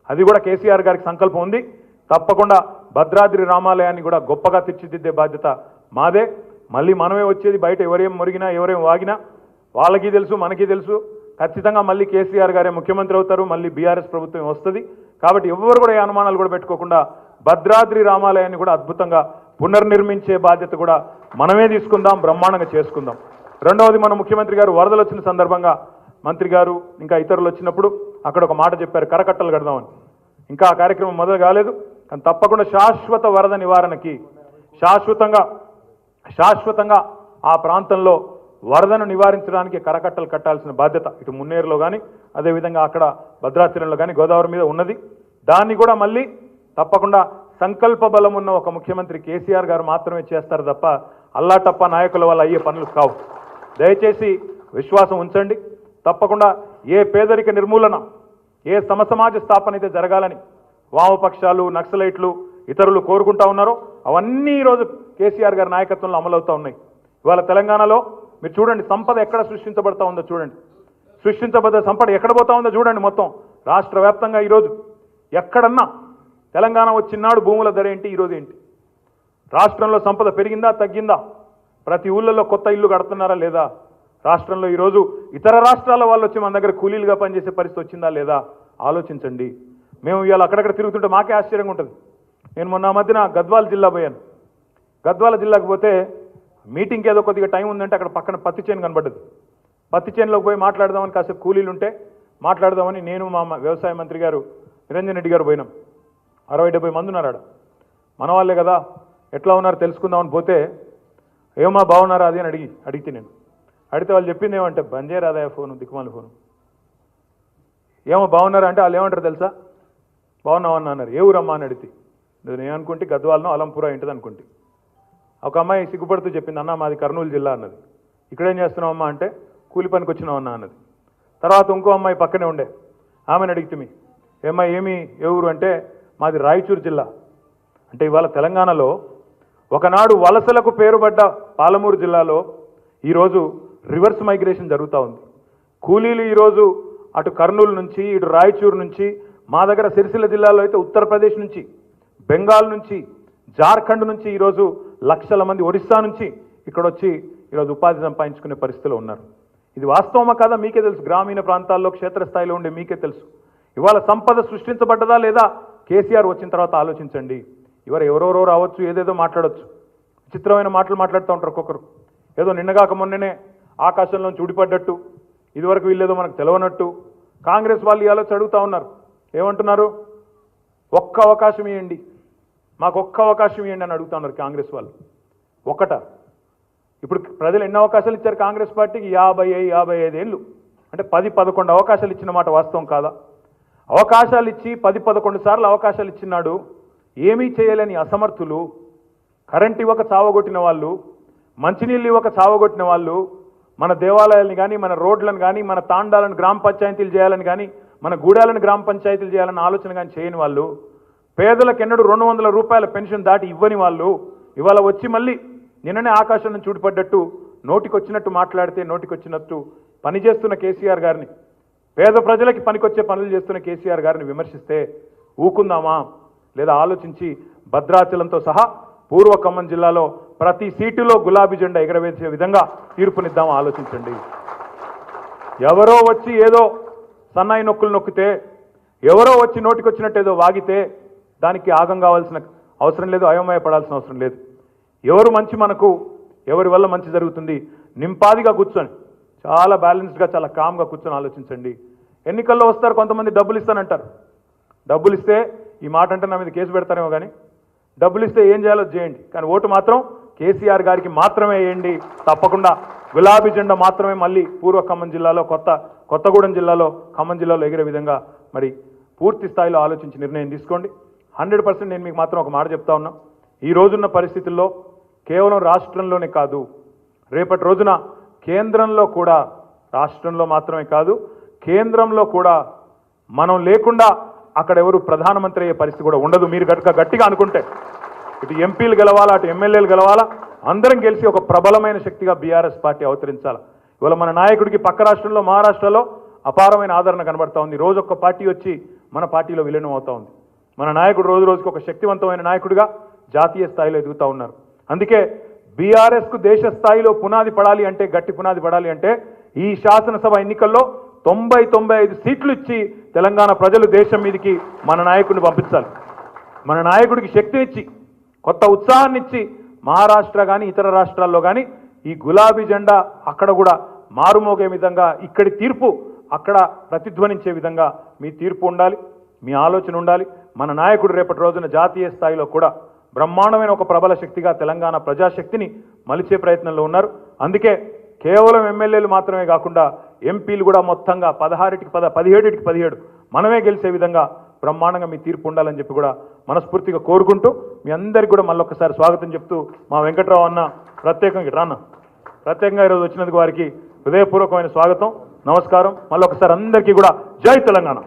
అది కూడా కేసీఆర్ గారికి సంకల్పం ఉంది. తప్పకుండా భద్రాద్రి రామాలయాన్ని కూడా గొప్పగా తీర్చిదిద్దే బాధ్యత మాదే. మళ్ళీ మనమే వచ్చేది, బయట ఎవరేం మురిగినా ఎవరేం వాగినా వాళ్ళకి తెలుసు, మనకి తెలుసు. ఖచ్చితంగా మళ్ళీ కేసీఆర్ గారే ముఖ్యమంత్రి అవుతారు, మళ్ళీ బీఆర్ఎస్ ప్రభుత్వం వస్తుంది. కాబట్టి ఎవరు కూడా ఏ అనుమానాలు కూడా పెట్టుకోకుండా భద్రాద్రి రామాలయాన్ని కూడా అద్భుతంగా పునర్నిర్మించే బాధ్యత కూడా మనమే తీసుకుందాం, బ్రహ్మాండంగా చేసుకుందాం. రెండవది, మన ముఖ్యమంత్రి గారు వరదలు వచ్చిన సందర్భంగా మంత్రి గారు ఇంకా ఇతరులు వచ్చినప్పుడు అక్కడ ఒక మాట చెప్పారు, కరకట్టలు కడదామని. ఇంకా ఆ కార్యక్రమం మొదలు కాలేదు, కానీ తప్పకుండా శాశ్వత వరద నివారణకి శాశ్వతంగా ఆ ప్రాంతంలో వరదను నివారించడానికి కరకట్టలు కట్టాల్సిన బాధ్యత ఇటు మున్నేరులో కానీ, అదేవిధంగా అక్కడ భద్రాచలంలో కానీ గోదావరి మీద ఉన్నది. దాన్ని కూడా మళ్ళీ తప్పకుండా సంకల్ప బలం ఉన్న ఒక ముఖ్యమంత్రి కేసీఆర్ గారు మాత్రమే చేస్తారు తప్ప అల్లాటప్ప నాయకుల వల్ల అయ్యే పనులు కావు. దయచేసి విశ్వాసం ఉంచండి. తప్పకుండా ఏ పేదరిక నిర్మూలన, ఏ సమసమాజ స్థాపన అయితే జరగాలని వామపక్షాలు, నక్సలైట్లు, ఇతరులు కోరుకుంటా ఉన్నారో అవన్నీ ఈరోజు కేసీఆర్ గారి నాయకత్వంలో అమలవుతూ ఉన్నాయి. ఇవాళ తెలంగాణలో మీరు చూడండి, సంపద ఎక్కడ సృష్టించబడతా ఉందో చూడండి, సృష్టించబడ్డ సంపద ఎక్కడ పోతా ఉందో చూడండి. మొత్తం రాష్ట్ర వ్యాప్తంగా ఈరోజు ఎక్కడన్నా తెలంగాణ వచ్చినాడు భూముల ధర ఏంటి, ఈరోజు ఏంటి, రాష్ట్రంలో సంపద పెరిగిందా తగ్గిందా, ప్రతి ఊళ్ళల్లో కొత్త ఇల్లు కడుతున్నారా లేదా, రాష్ట్రంలో ఈరోజు ఇతర రాష్ట్రాల వాళ్ళు వచ్చి మన దగ్గర కూలీలుగా పనిచేసే పరిస్థితి వచ్చిందా లేదా ఆలోచించండి. మేము ఇవాళ అక్కడక్కడ తిరుగుతుంటే మాకే ఆశ్చర్యంగా ఉంటుంది. నేను మొన్న మధ్యన గద్వాల జిల్లా పోయాను. గద్వాల జిల్లాకు పోతే మీటింగ్కి ఏదో కొద్దిగా టైం ఉందంటే అక్కడ పక్కన పత్తి చేను కనబడ్డది. పత్తి చేనులోకి పోయి మాట్లాడదామని, కాసేపు కూలీలు ఉంటే మాట్లాడదామని నేను మా వ్యవసాయ మంత్రి గారు నిరంజన్ రెడ్డి గారు పోయినాం. 60-70 మంది ఉన్నారు ఆడ, మన వాళ్ళే కదా, ఎట్లా ఉన్నారో తెలుసుకుందామని పోతే ఏమో బాగున్నారా అది అని అడిగితే నేను అడిగితే వాళ్ళు చెప్పింది ఏమంటే, బంజే రాదాయ ఫోను, దిక్కుమాల ఫోను, ఏమో బాగున్నారా అంటే వాళ్ళు ఏమంటారు తెలుసా, బాగున్నామన్నా అన్నారు. ఏ ఊరమ్మా అని అడిగితే నేను అనుకుంటే గద్వాలను అలంపురా ఏంటిది అనుకుంటే, ఒక అమ్మాయి సిగ్గుపడుతూ చెప్పింది, అన్న మాది కర్నూలు జిల్లా అన్నది. ఇక్కడేం చేస్తున్నావమ్మా అంటే కూలి పనికి వచ్చినావన్నా అన్నది. తర్వాత ఇంకో అమ్మాయి పక్కనే ఉండే, ఆమెను అడిగితే ఏమ్మాయి ఏ ఊరు అంటే మాది రాయచూరు జిల్లా. అంటే ఇవాళ తెలంగాణలో ఒకనాడు వలసలకు పేరుపడ్డ పాలమూరు జిల్లాలో ఈరోజు రివర్స్ మైగ్రేషన్ జరుగుతూ ఉంది. కూలీలు ఈరోజు అటు కర్నూలు నుంచి, ఇటు రాయచూరు నుంచి, మా దగ్గర సిరిసిల్ల జిల్లాలో అయితే ఉత్తరప్రదేశ్ నుంచి, బెంగాల్ నుంచి, జార్ఖండ్ నుంచి ఈరోజు లక్షల మంది, ఒరిస్సా నుంచి ఇక్కడ వచ్చి ఈరోజు ఉపాధి సంపాదించుకునే పరిస్థితిలో ఉన్నారు. ఇది వాస్తవమా కాదా మీకే తెలుసు. గ్రామీణ ప్రాంతాల్లో క్షేత్రస్థాయిలో ఉండే మీకే తెలుసు. ఇవాళ సంపద సృష్టించబడ్డదా లేదా కేసీఆర్ వచ్చిన తర్వాత ఆలోచించండి. ఇవాళ ఎవరెవరో రావచ్చు, ఏదేదో మాట్లాడవచ్చు, విచిత్రమైన మాటలు మాట్లాడుతూ ఉంటారు ఒక్కొక్కరు. ఏదో నిన్నగాక మొన్ననే ఆకాశంలో ఊడిపడ్డట్టు, ఇదివరకు వీళ్ళేదో మనకు తెలవనట్టు కాంగ్రెస్ వాళ్ళు ఇవాళ అడుగుతూ ఉన్నారు. ఏమంటున్నారు? ఒక్క అవకాశం ఇవ్వండి, మాకు ఒక్క అవకాశం ఇవ్వండి అని అడుగుతా ఉన్నారు కాంగ్రెస్ వాళ్ళు. ఒక్కట ఇప్పుడు ప్రజలు ఎన్ని అవకాశాలు ఇచ్చారు కాంగ్రెస్ పార్టీకి? 55 ఏళ్ళు, అంటే 10-11 అవకాశాలు ఇచ్చిన మాట వాస్తవం కాదా? అవకాశాలు ఇచ్చి 10-11 సార్లు అవకాశాలు ఇచ్చినాడు. ఏమీ చేయలేని అసమర్థులు, కరెంట్ ఇవ్వక చావగొట్టిన వాళ్ళు, మంచినీళ్ళు ఇవ్వక చావగొట్టిన వాళ్ళు, మన దేవాలయాలను కానీ, మన రోడ్లను కానీ, మన తాండాలను గ్రామ పంచాయతీలు చేయాలని కానీ, మన గూడాలను గ్రామ పంచాయతీలు చేయాలన్న ఆలోచన కానీ చేయని వాళ్ళు, పేదలకు ఎన్నడూ 200 రూపాయల పెన్షన్ దాటి ఇవ్వని వాళ్ళు ఇవాళ వచ్చి మళ్ళీ నిన్ననే ఆకాశం నుంచి చూడిపడ్డట్టు నోటికొచ్చినట్టు మాట్లాడితే, నోటికొచ్చినట్టు పనిచేస్తున్న కేసీఆర్ గారిని, పేద ప్రజలకి పనికొచ్చే పనులు చేస్తున్న కేసీఆర్ గారిని విమర్శిస్తే ఊకుందామా? లేదా ఆలోచించి భద్రాచలంతో సహా పూర్వ ఖమ్మం జిల్లాలో ప్రతి సీటులో గులాబీ జెండా ఎగరవేసే విధంగా తీర్పునిద్దామా? ఆలోచించండి. ఎవరో వచ్చి ఏదో సన్నాయి నొక్కులు నొక్కితే, ఎవరో వచ్చి నోటికొచ్చినట్టు ఏదో వాగితే దానికి ఆగం కావాల్సిన అవసరం లేదు, అయోమయపడాల్సిన అవసరం లేదు. ఎవరు మంచి మనకు, ఎవరి వల్ల మంచి జరుగుతుంది, నింపాదిగా కూర్చొని చాలా బ్యాలెన్స్డ్గా చాలా కామ్గా కూర్చొని ఆలోచించండి. ఎన్నికల్లో వస్తారు కొంతమంది, డబ్బులు ఇస్తానంటారు. డబ్బులు ఇస్తే ఈ మాట అంటే నా మీద కేసు పెడతారేమో, కానీ డబ్బులు ఇస్తే ఏం చేయాలో చేయండి, కానీ ఓటు మాత్రం కేసీఆర్ గారికి మాత్రమే వేయండి. తప్పకుండా గులాబీ జెండా మాత్రమే మళ్ళీ పూర్వ ఖమ్మం జిల్లాలో, కొత్తగూడెం జిల్లాలో, ఖమ్మం జిల్లాలో ఎగిరే విధంగా మరి పూర్తి స్థాయిలో ఆలోచించి నిర్ణయం తీసుకోండి. 100% నేను మీకు మాత్రం ఒక మాట చెప్తా ఉన్నా. ఈ రోజున్న పరిస్థితుల్లో కేవలం రాష్ట్రంలోనే కాదు, రేపటి రోజున కేంద్రంలో కూడా, రాష్ట్రంలో మాత్రమే కాదు కేంద్రంలో కూడా మనం లేకుండా అక్కడ ఎవరు ప్రధానమంత్రి అయ్యే పరిస్థితి కూడా ఉండదు. మీరు గట్టిగా అనుకుంటే ఇటు ఎంపీలు గెలవాలా, అటు ఎమ్మెల్యేలు గెలవాలా, అందరం గెలిచి ఒక ప్రబలమైన శక్తిగా బీఆర్ఎస్ పార్టీ అవతరించాలి. ఇవాళ మన నాయకుడికి పక్క రాష్ట్రంలో, మహారాష్ట్రలో అపారమైన ఆదరణ కనబడతా ఉంది. రోజు ఒక్క పార్టీ వచ్చి మన పార్టీలో విలీనం అవుతా ఉంది. మన నాయకుడు రోజు రోజుకి ఒక శక్తివంతమైన నాయకుడిగా జాతీయ స్థాయిలో ఎదుగుతూ ఉన్నారు. అందుకే బీఆర్ఎస్కు దేశ స్థాయిలో పునాది పడాలి అంటే, గట్టి పునాది పడాలి అంటే ఈ శాసనసభ ఎన్నికల్లో 90-95 సీట్లు ఇచ్చి తెలంగాణ ప్రజలు దేశం మీదకి మన నాయకుడిని పంపించాలి. మన నాయకుడికి శక్తినిచ్చి, కొత్త ఉత్సాహాన్ని ఇచ్చి, మహారాష్ట్ర కానీ ఇతర రాష్ట్రాల్లో కానీ ఈ గులాబీ జెండా అక్కడ కూడా మారుమోగే విధంగా, ఇక్కడి తీర్పు అక్కడ ప్రతిధ్వనించే విధంగా మీ తీర్పు ఉండాలి, మీ ఆలోచన ఉండాలి. మన నాయకుడు రేపటి రోజున జాతీయ స్థాయిలో కూడా బ్రహ్మాండమైన ఒక ప్రబల శక్తిగా తెలంగాణ ప్రజాశక్తిని మలిచే ప్రయత్నంలో ఉన్నారు. అందుకే కేవలం ఎమ్మెల్యేలు మాత్రమే కాకుండా ఎంపీలు కూడా మొత్తంగా 17 మనమే గెలిచే విధంగా బ్రహ్మాండంగా మీ తీర్పు ఉండాలని చెప్పి కూడా మనస్ఫూర్తిగా కోరుకుంటూ మీ అందరికీ కూడా మళ్ళొకసారి స్వాగతం చెప్తూ, మా వెంకట్రావు అన్న ప్రత్యేకంగా ఈరోజు వచ్చినందుకు వారికి హృదయపూర్వకమైన స్వాగతం, నమస్కారం. మళ్ళొకసారి అందరికీ కూడా జై తెలంగాణ.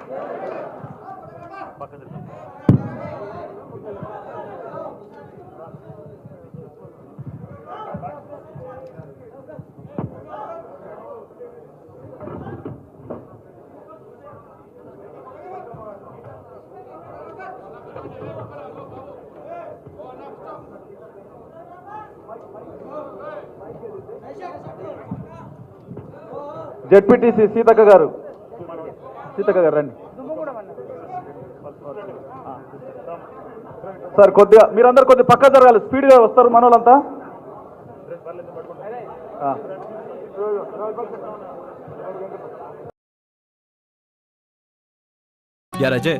జెడ్పీటీసీ సీతక్క గారు రండి సార్. కొద్దిగా మీరందరూ కొద్దిగా పక్క జరగాలి, స్పీడ్గా వస్తారు మన వాళ్ళంతా. Yeah, Rajay,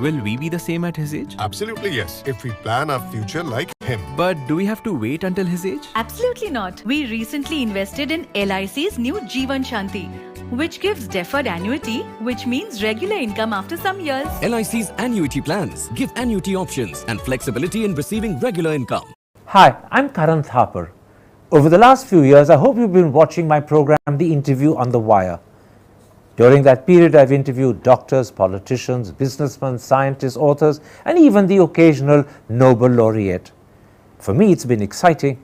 will we be the same at his age? Absolutely yes, if we plan our future like him. But do we have to wait until his age? Absolutely not. We recently invested in LIC's new Jeevan Shanti, which gives deferred annuity, which means regular income after some years. LIC's annuity plans give annuity options and flexibility in receiving regular income. Hi, I'm Karan Thapar. Over the last few years, I hope you've been watching my program, The Interview on the Wire. During that period, I've interviewed doctors, politicians, businessmen, scientists, authors, and even the occasional Nobel laureate. For me, it's been exciting.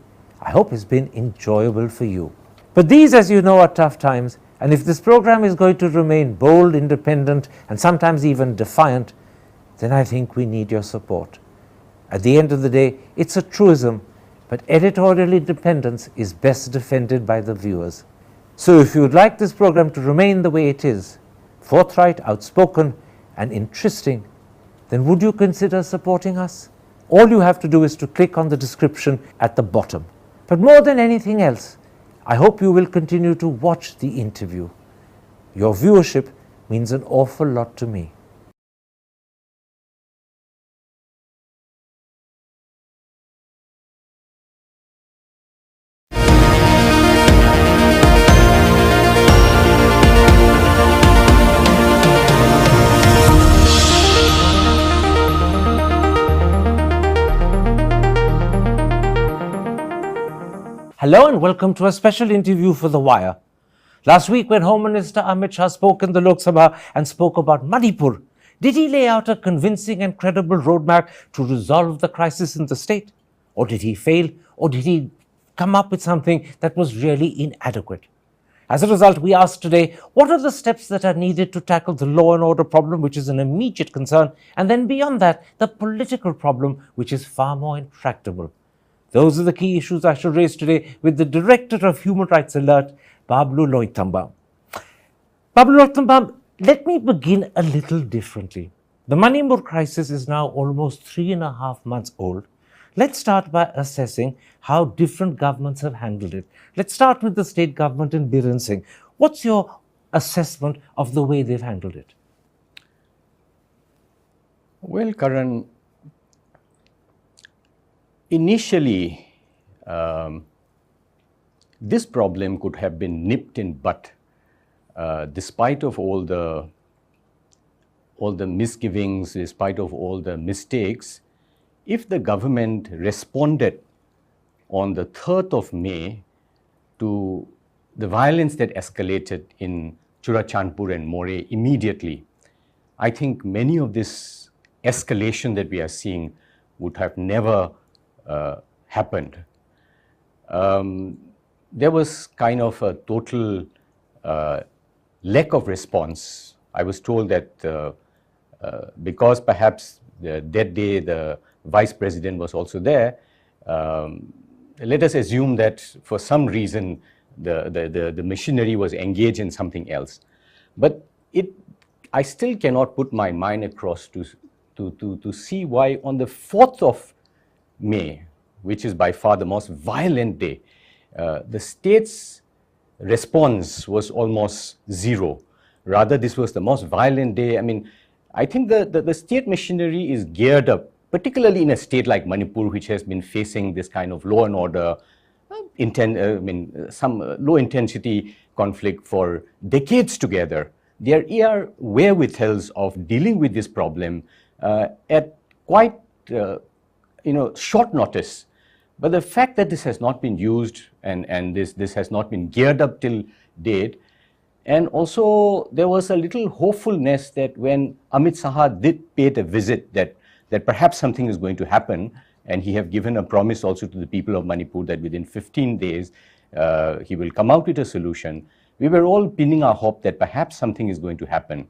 I hope it's been enjoyable for you. But these, as you know, are tough times, and if this program is going to remain bold, independent, and sometimes even defiant, then I think we need your support. At the end of the day, it's a truism, but editorial independence is best defended by the viewers. So if you would like this program to remain the way it is, forthright, outspoken and interesting, then would you consider supporting us? All you have to do is to click on the description at the bottom. But more than anything else, I hope you will continue to watch the interview. Your viewership means an awful lot to me. Hello and welcome to a special interview for The Wire. Last week when Home Minister Amit Shah spoke in the Lok Sabha and spoke about Manipur, did he lay out a convincing and credible roadmap to resolve the crisis in the state? Or did he fail? Or did he come up with something that was really inadequate? As a result, we asked today, what are the steps that are needed to tackle the law and order problem, which is an immediate concern, and then beyond that, the political problem, which is far more intractable? Those are the key issues I shall raise today with the Director of Human Rights Alert, Bablu Loitambam. Bablu Loitambam, let me begin a little differently. The Manipur crisis is now almost 3.5 months old. Let's start by assessing how different governments have handled it. Let's start with the state government in Biren Singh. What's your assessment of the way they've handled it? Well, Karan, initially, this problem could have been nipped in bud, despite of all the misgivings, despite of all the mistakes, if the government responded on the 3rd of May to the violence that escalated in Churachandpur and More immediately. I think many of this escalation that we are seeing would have never happened. There was kind of a total lack of response. I was told that because perhaps that day the Vice President was also there, let us assume that for some reason the machinery was engaged in something else. But I still cannot put my mind across to see why on the 4th of May, which is by far the most violent day, the state's response was almost zero. Rather, this was the most violent day. I mean, I think the state machinery is geared up, particularly in a state like Manipur, which has been facing this kind of law and order, some low intensity conflict for decades together. There are wherewithals of dealing with this problem at quite short notice. But the fact that this has not been used and this has not been geared up till date, and also there was a little hopefulness that when Amit Shah did pay the visit that perhaps something is going to happen, and he have given a promise also to the people of Manipur that within 15 days he will come out with a solution. We were all pinning our hope that perhaps something is going to happen.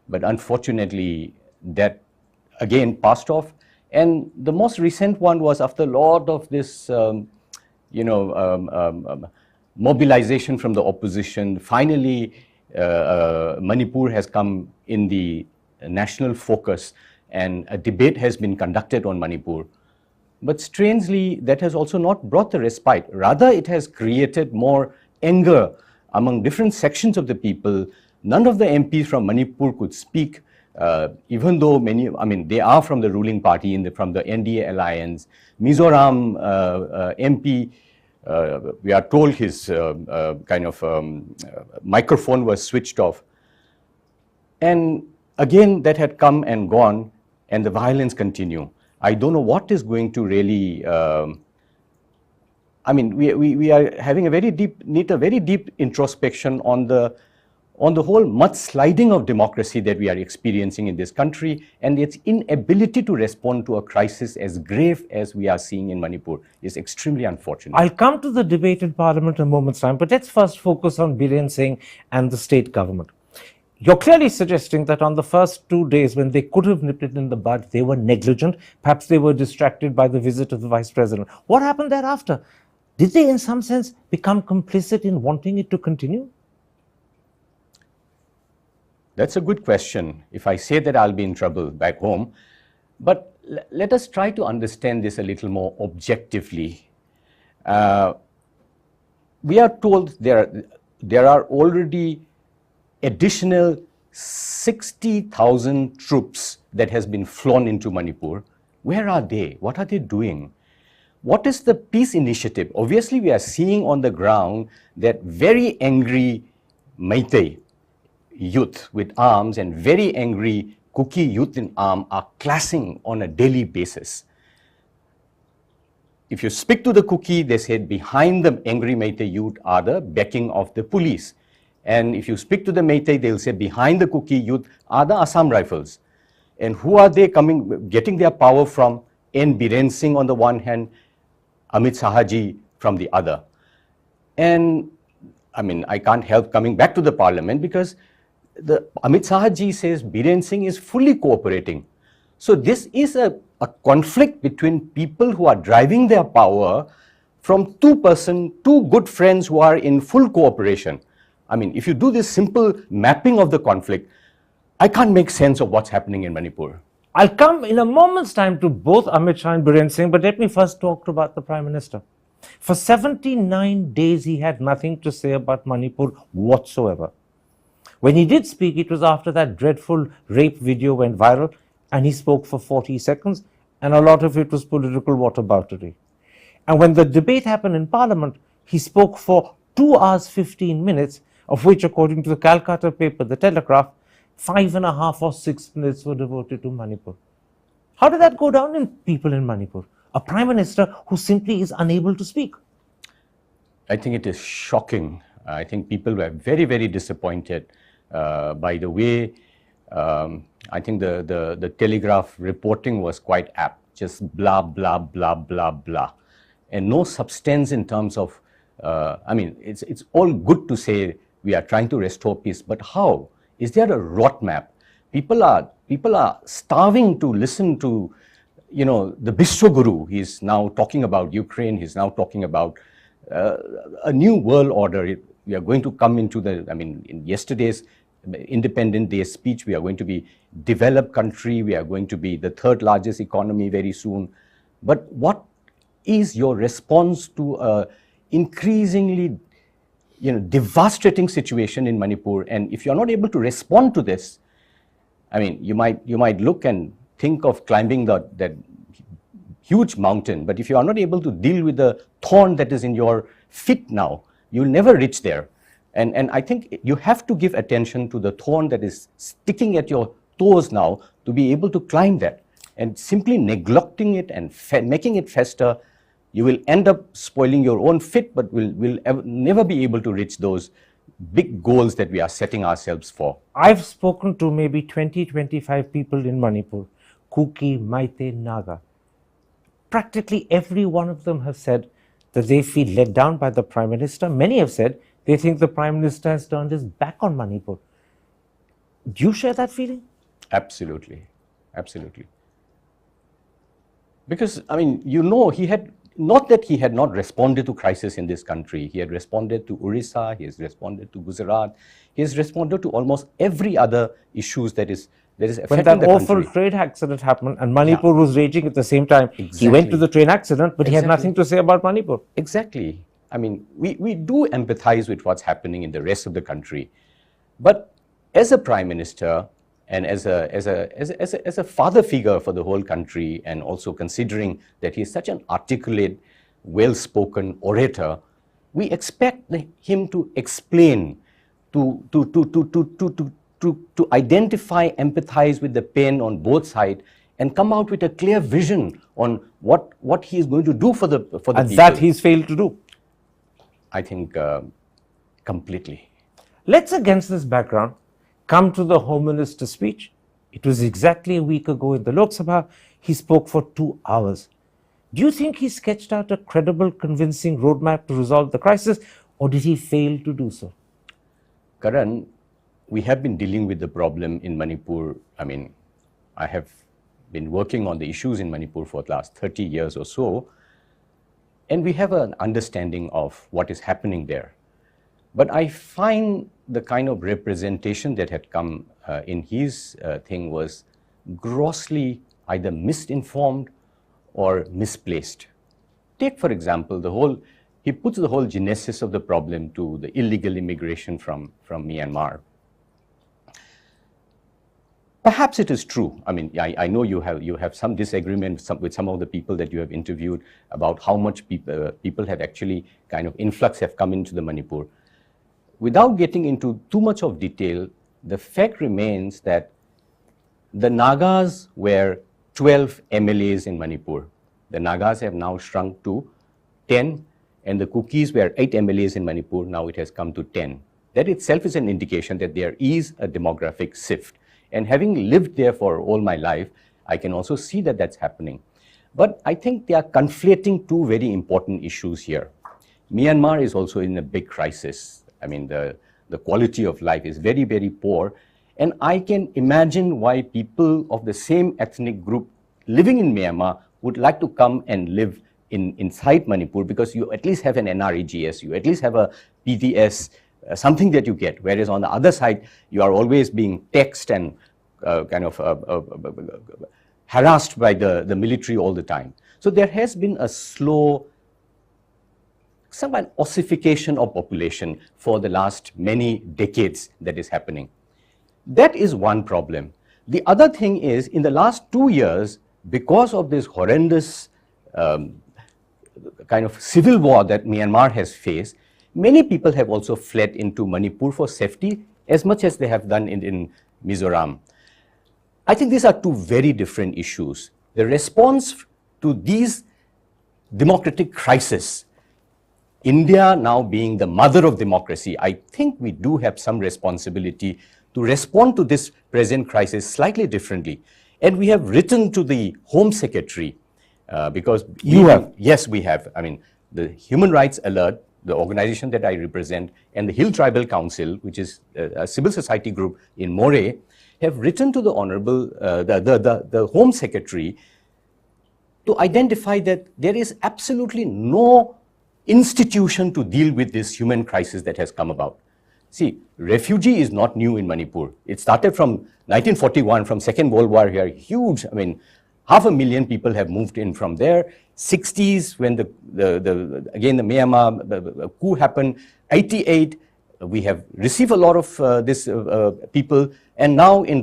But unfortunately, that again passed off. And the most recent one was after a lot of this, mobilization from the opposition. Finally, Manipur has come in the national focus, and a debate has been conducted on Manipur. But strangely, that has also not brought the respite. Rather, it has created more anger among different sections of the people. None of the MPs from Manipur could speak. Even though they are from the ruling party from the NDA alliance. Mizoram MP, we are told his microphone was switched off. And again, that had come and gone, and the violence continue. I don't know what is going to really, we are having need a very deep introspection on the whole mudsliding of democracy that we are experiencing in this country, and its inability to respond to a crisis as grave as we are seeing in Manipur is extremely unfortunate. I'll come to the debate in Parliament in a moment's time, but let's first focus on Biren Singh and the state government. You're clearly suggesting that on the first 2 days when they could have nipped it in the bud, they were negligent. Perhaps they were distracted by the visit of the Vice President. What happened thereafter? did they in some sense become complicit in wanting it to continue? That's a good question. If I say that, I'll be in trouble back home. But let us try to understand this a little more objectively. We are told there are already additional 60,000 troops that has been flown into Manipur. Where are they? What are they doing? What is the peace initiative? Obviously, we are seeing on the ground that very angry Meitei youth with arms and very angry Kuki youth in arms are clashing on a daily basis. If you speak to the Kuki, they said behind the angry Meitei youth are the backing of the police. And if you speak to the Meitei, they'll say behind the Kuki youth are the Assam Rifles. And who are they getting their power from? N. Biren Singh on the one hand, Amit Sahaji from the other. And I mean, I can't help coming back to the parliament because Amit Sahaji says Biren Singh is fully cooperating. So this is a conflict between people who are driving their power from two good friends who are in full cooperation. I mean, if you do this simple mapping of the conflict, I can't make sense of what's happening in Manipur. I'll come in a moment's time to both Amit Shah and Biren Singh, but let me first talk about the Prime Minister. For 79 days, he had nothing to say about Manipur whatsoever. When he did speak, it was after that dreadful rape video went viral, and he spoke for 40 seconds, and a lot of it was political whataboutery. And when the debate happened in Parliament, he spoke for 2 hours 15 minutes, of which, according to the Calcutta paper, The Telegraph, 5.5 or 6 minutes were devoted to Manipur. How did that go down in people in Manipur? A Prime Minister who simply is unable to speak. I think it is shocking. I think people were very, very disappointed by the way I think the Telegraph reporting was quite apt, just blah, blah, blah, blah, blah. And no substance in terms of, I mean, it's all good to say we are trying to restore peace, but how? Is there a roadmap? People are starving to listen to, you know, the Vishwaguru. He's now talking about Ukraine. He's now talking about a new world order. We are going to come into the, I mean, in yesterday's Independence Day speech, we are going to be developed country. We are going to be the third largest economy very soon. But what is your response to a increasingly, you know, devastating situation in Manipur? And if you're not able to respond to this, I mean, you might look and think of climbing that huge mountain, but if you are not able to deal with the thorn that is in your feet now, you'll never reach there. And I think you have to give attention to the thorn that is sticking at your toes now to be able to climb that. And simply neglecting it and making it fester, you will end up spoiling your own fit, but will never be able to reach those big goals that we are setting ourselves for. I've spoken to maybe 20-25 people in Manipur, Kuki, Meitei, Naga. Practically every one of them have said that they feel let down by the Prime Minister. Many have said they think the Prime Minister has turned his back on Manipur. Do you share that feeling? Absolutely, absolutely. Because, I mean, you know, he had, not that he had not responded to crisis in this country. He had responded to Orissa, he has responded to Gujarat, he has responded to almost every other issues that is affecting when that awful country. train accident happened and Manipur was raging at the same time, he went to the train accident, but he had nothing to say about Manipur. Exactly. I mean, we do empathize with what's happening in the rest of the country. But as a Prime Minister and as a father figure for the whole country, and also considering that he is such an articulate, well-spoken orator, we expect him to explain, to identify, empathize with the pain on both sides, and come out with a clear vision on what he is going to do for the people. And that he's failed to do. I think completely. Let's, against this background, come to the Home Minister's speech. It was exactly a week ago in the Lok Sabha. He spoke for 2 hours. Do you think he sketched out a credible, convincing roadmap to resolve the crisis, or did he fail to do so? Karan, we have been dealing with the problem in Manipur. I mean, I have been working on the issues in Manipur for the last 30 years or so. and we have an understanding of what is happening there. But I find the kind of representation that had come in his thing was grossly either misinformed or misplaced. Take, for example, he puts the whole genesis of the problem to the illegal immigration from Myanmar. Perhaps it is true. I mean, I know you have some disagreement with some of the people that you have interviewed about how much people have actually kind of influx have come into the Manipur. Without getting into too much of detail, the fact remains that the Nagas were 12 MLAs in Manipur. The Nagas have now shrunk to 10, and the Kukis were 8 MLAs in Manipur. Now it has come to 10. That itself is an indication that there is a demographic shift. And having lived there for all my life, I can also see that that's happening. But I think they are conflating two very important issues here. Myanmar is also in a big crisis. I mean, the quality of life is very, very poor. And I can imagine why people of the same ethnic group living in Myanmar would like to come and live inside Manipur, because you at least have an NREGS, you at least have a PTS, something that you get. Whereas on the other side, you are always being taxed and harassed by the military all the time. So there has been a slow, somewhat ossification of population for the last many decades that is happening. That is one problem. The other thing is, in the last 2 years, because of this horrendous kind of civil war that Myanmar has faced, many people have also fled into Manipur for safety, as much as they have done in Mizoram. I think these are two very different issues. The response to these democratic crises, India now being the mother of democracy, I think we do have some responsibility to respond to this present crisis slightly differently. And we have written to the Home Secretary, because you have? Yes, we have. I mean, the Human Rights Alert, the organization that I represent, and the Hill Tribal Council, which is a civil society group in Moreh, have written to the Honorable, the Home Secretary, to identify that there is absolutely no institution to deal with this human crisis that has come about. See, refugee is not new in Manipur. It started from 1941, from Second World War here, huge, I mean, 500,000 people have moved in from there. 60s, when again the Myanmar coup happened, 88, we have received a lot of these people, and now in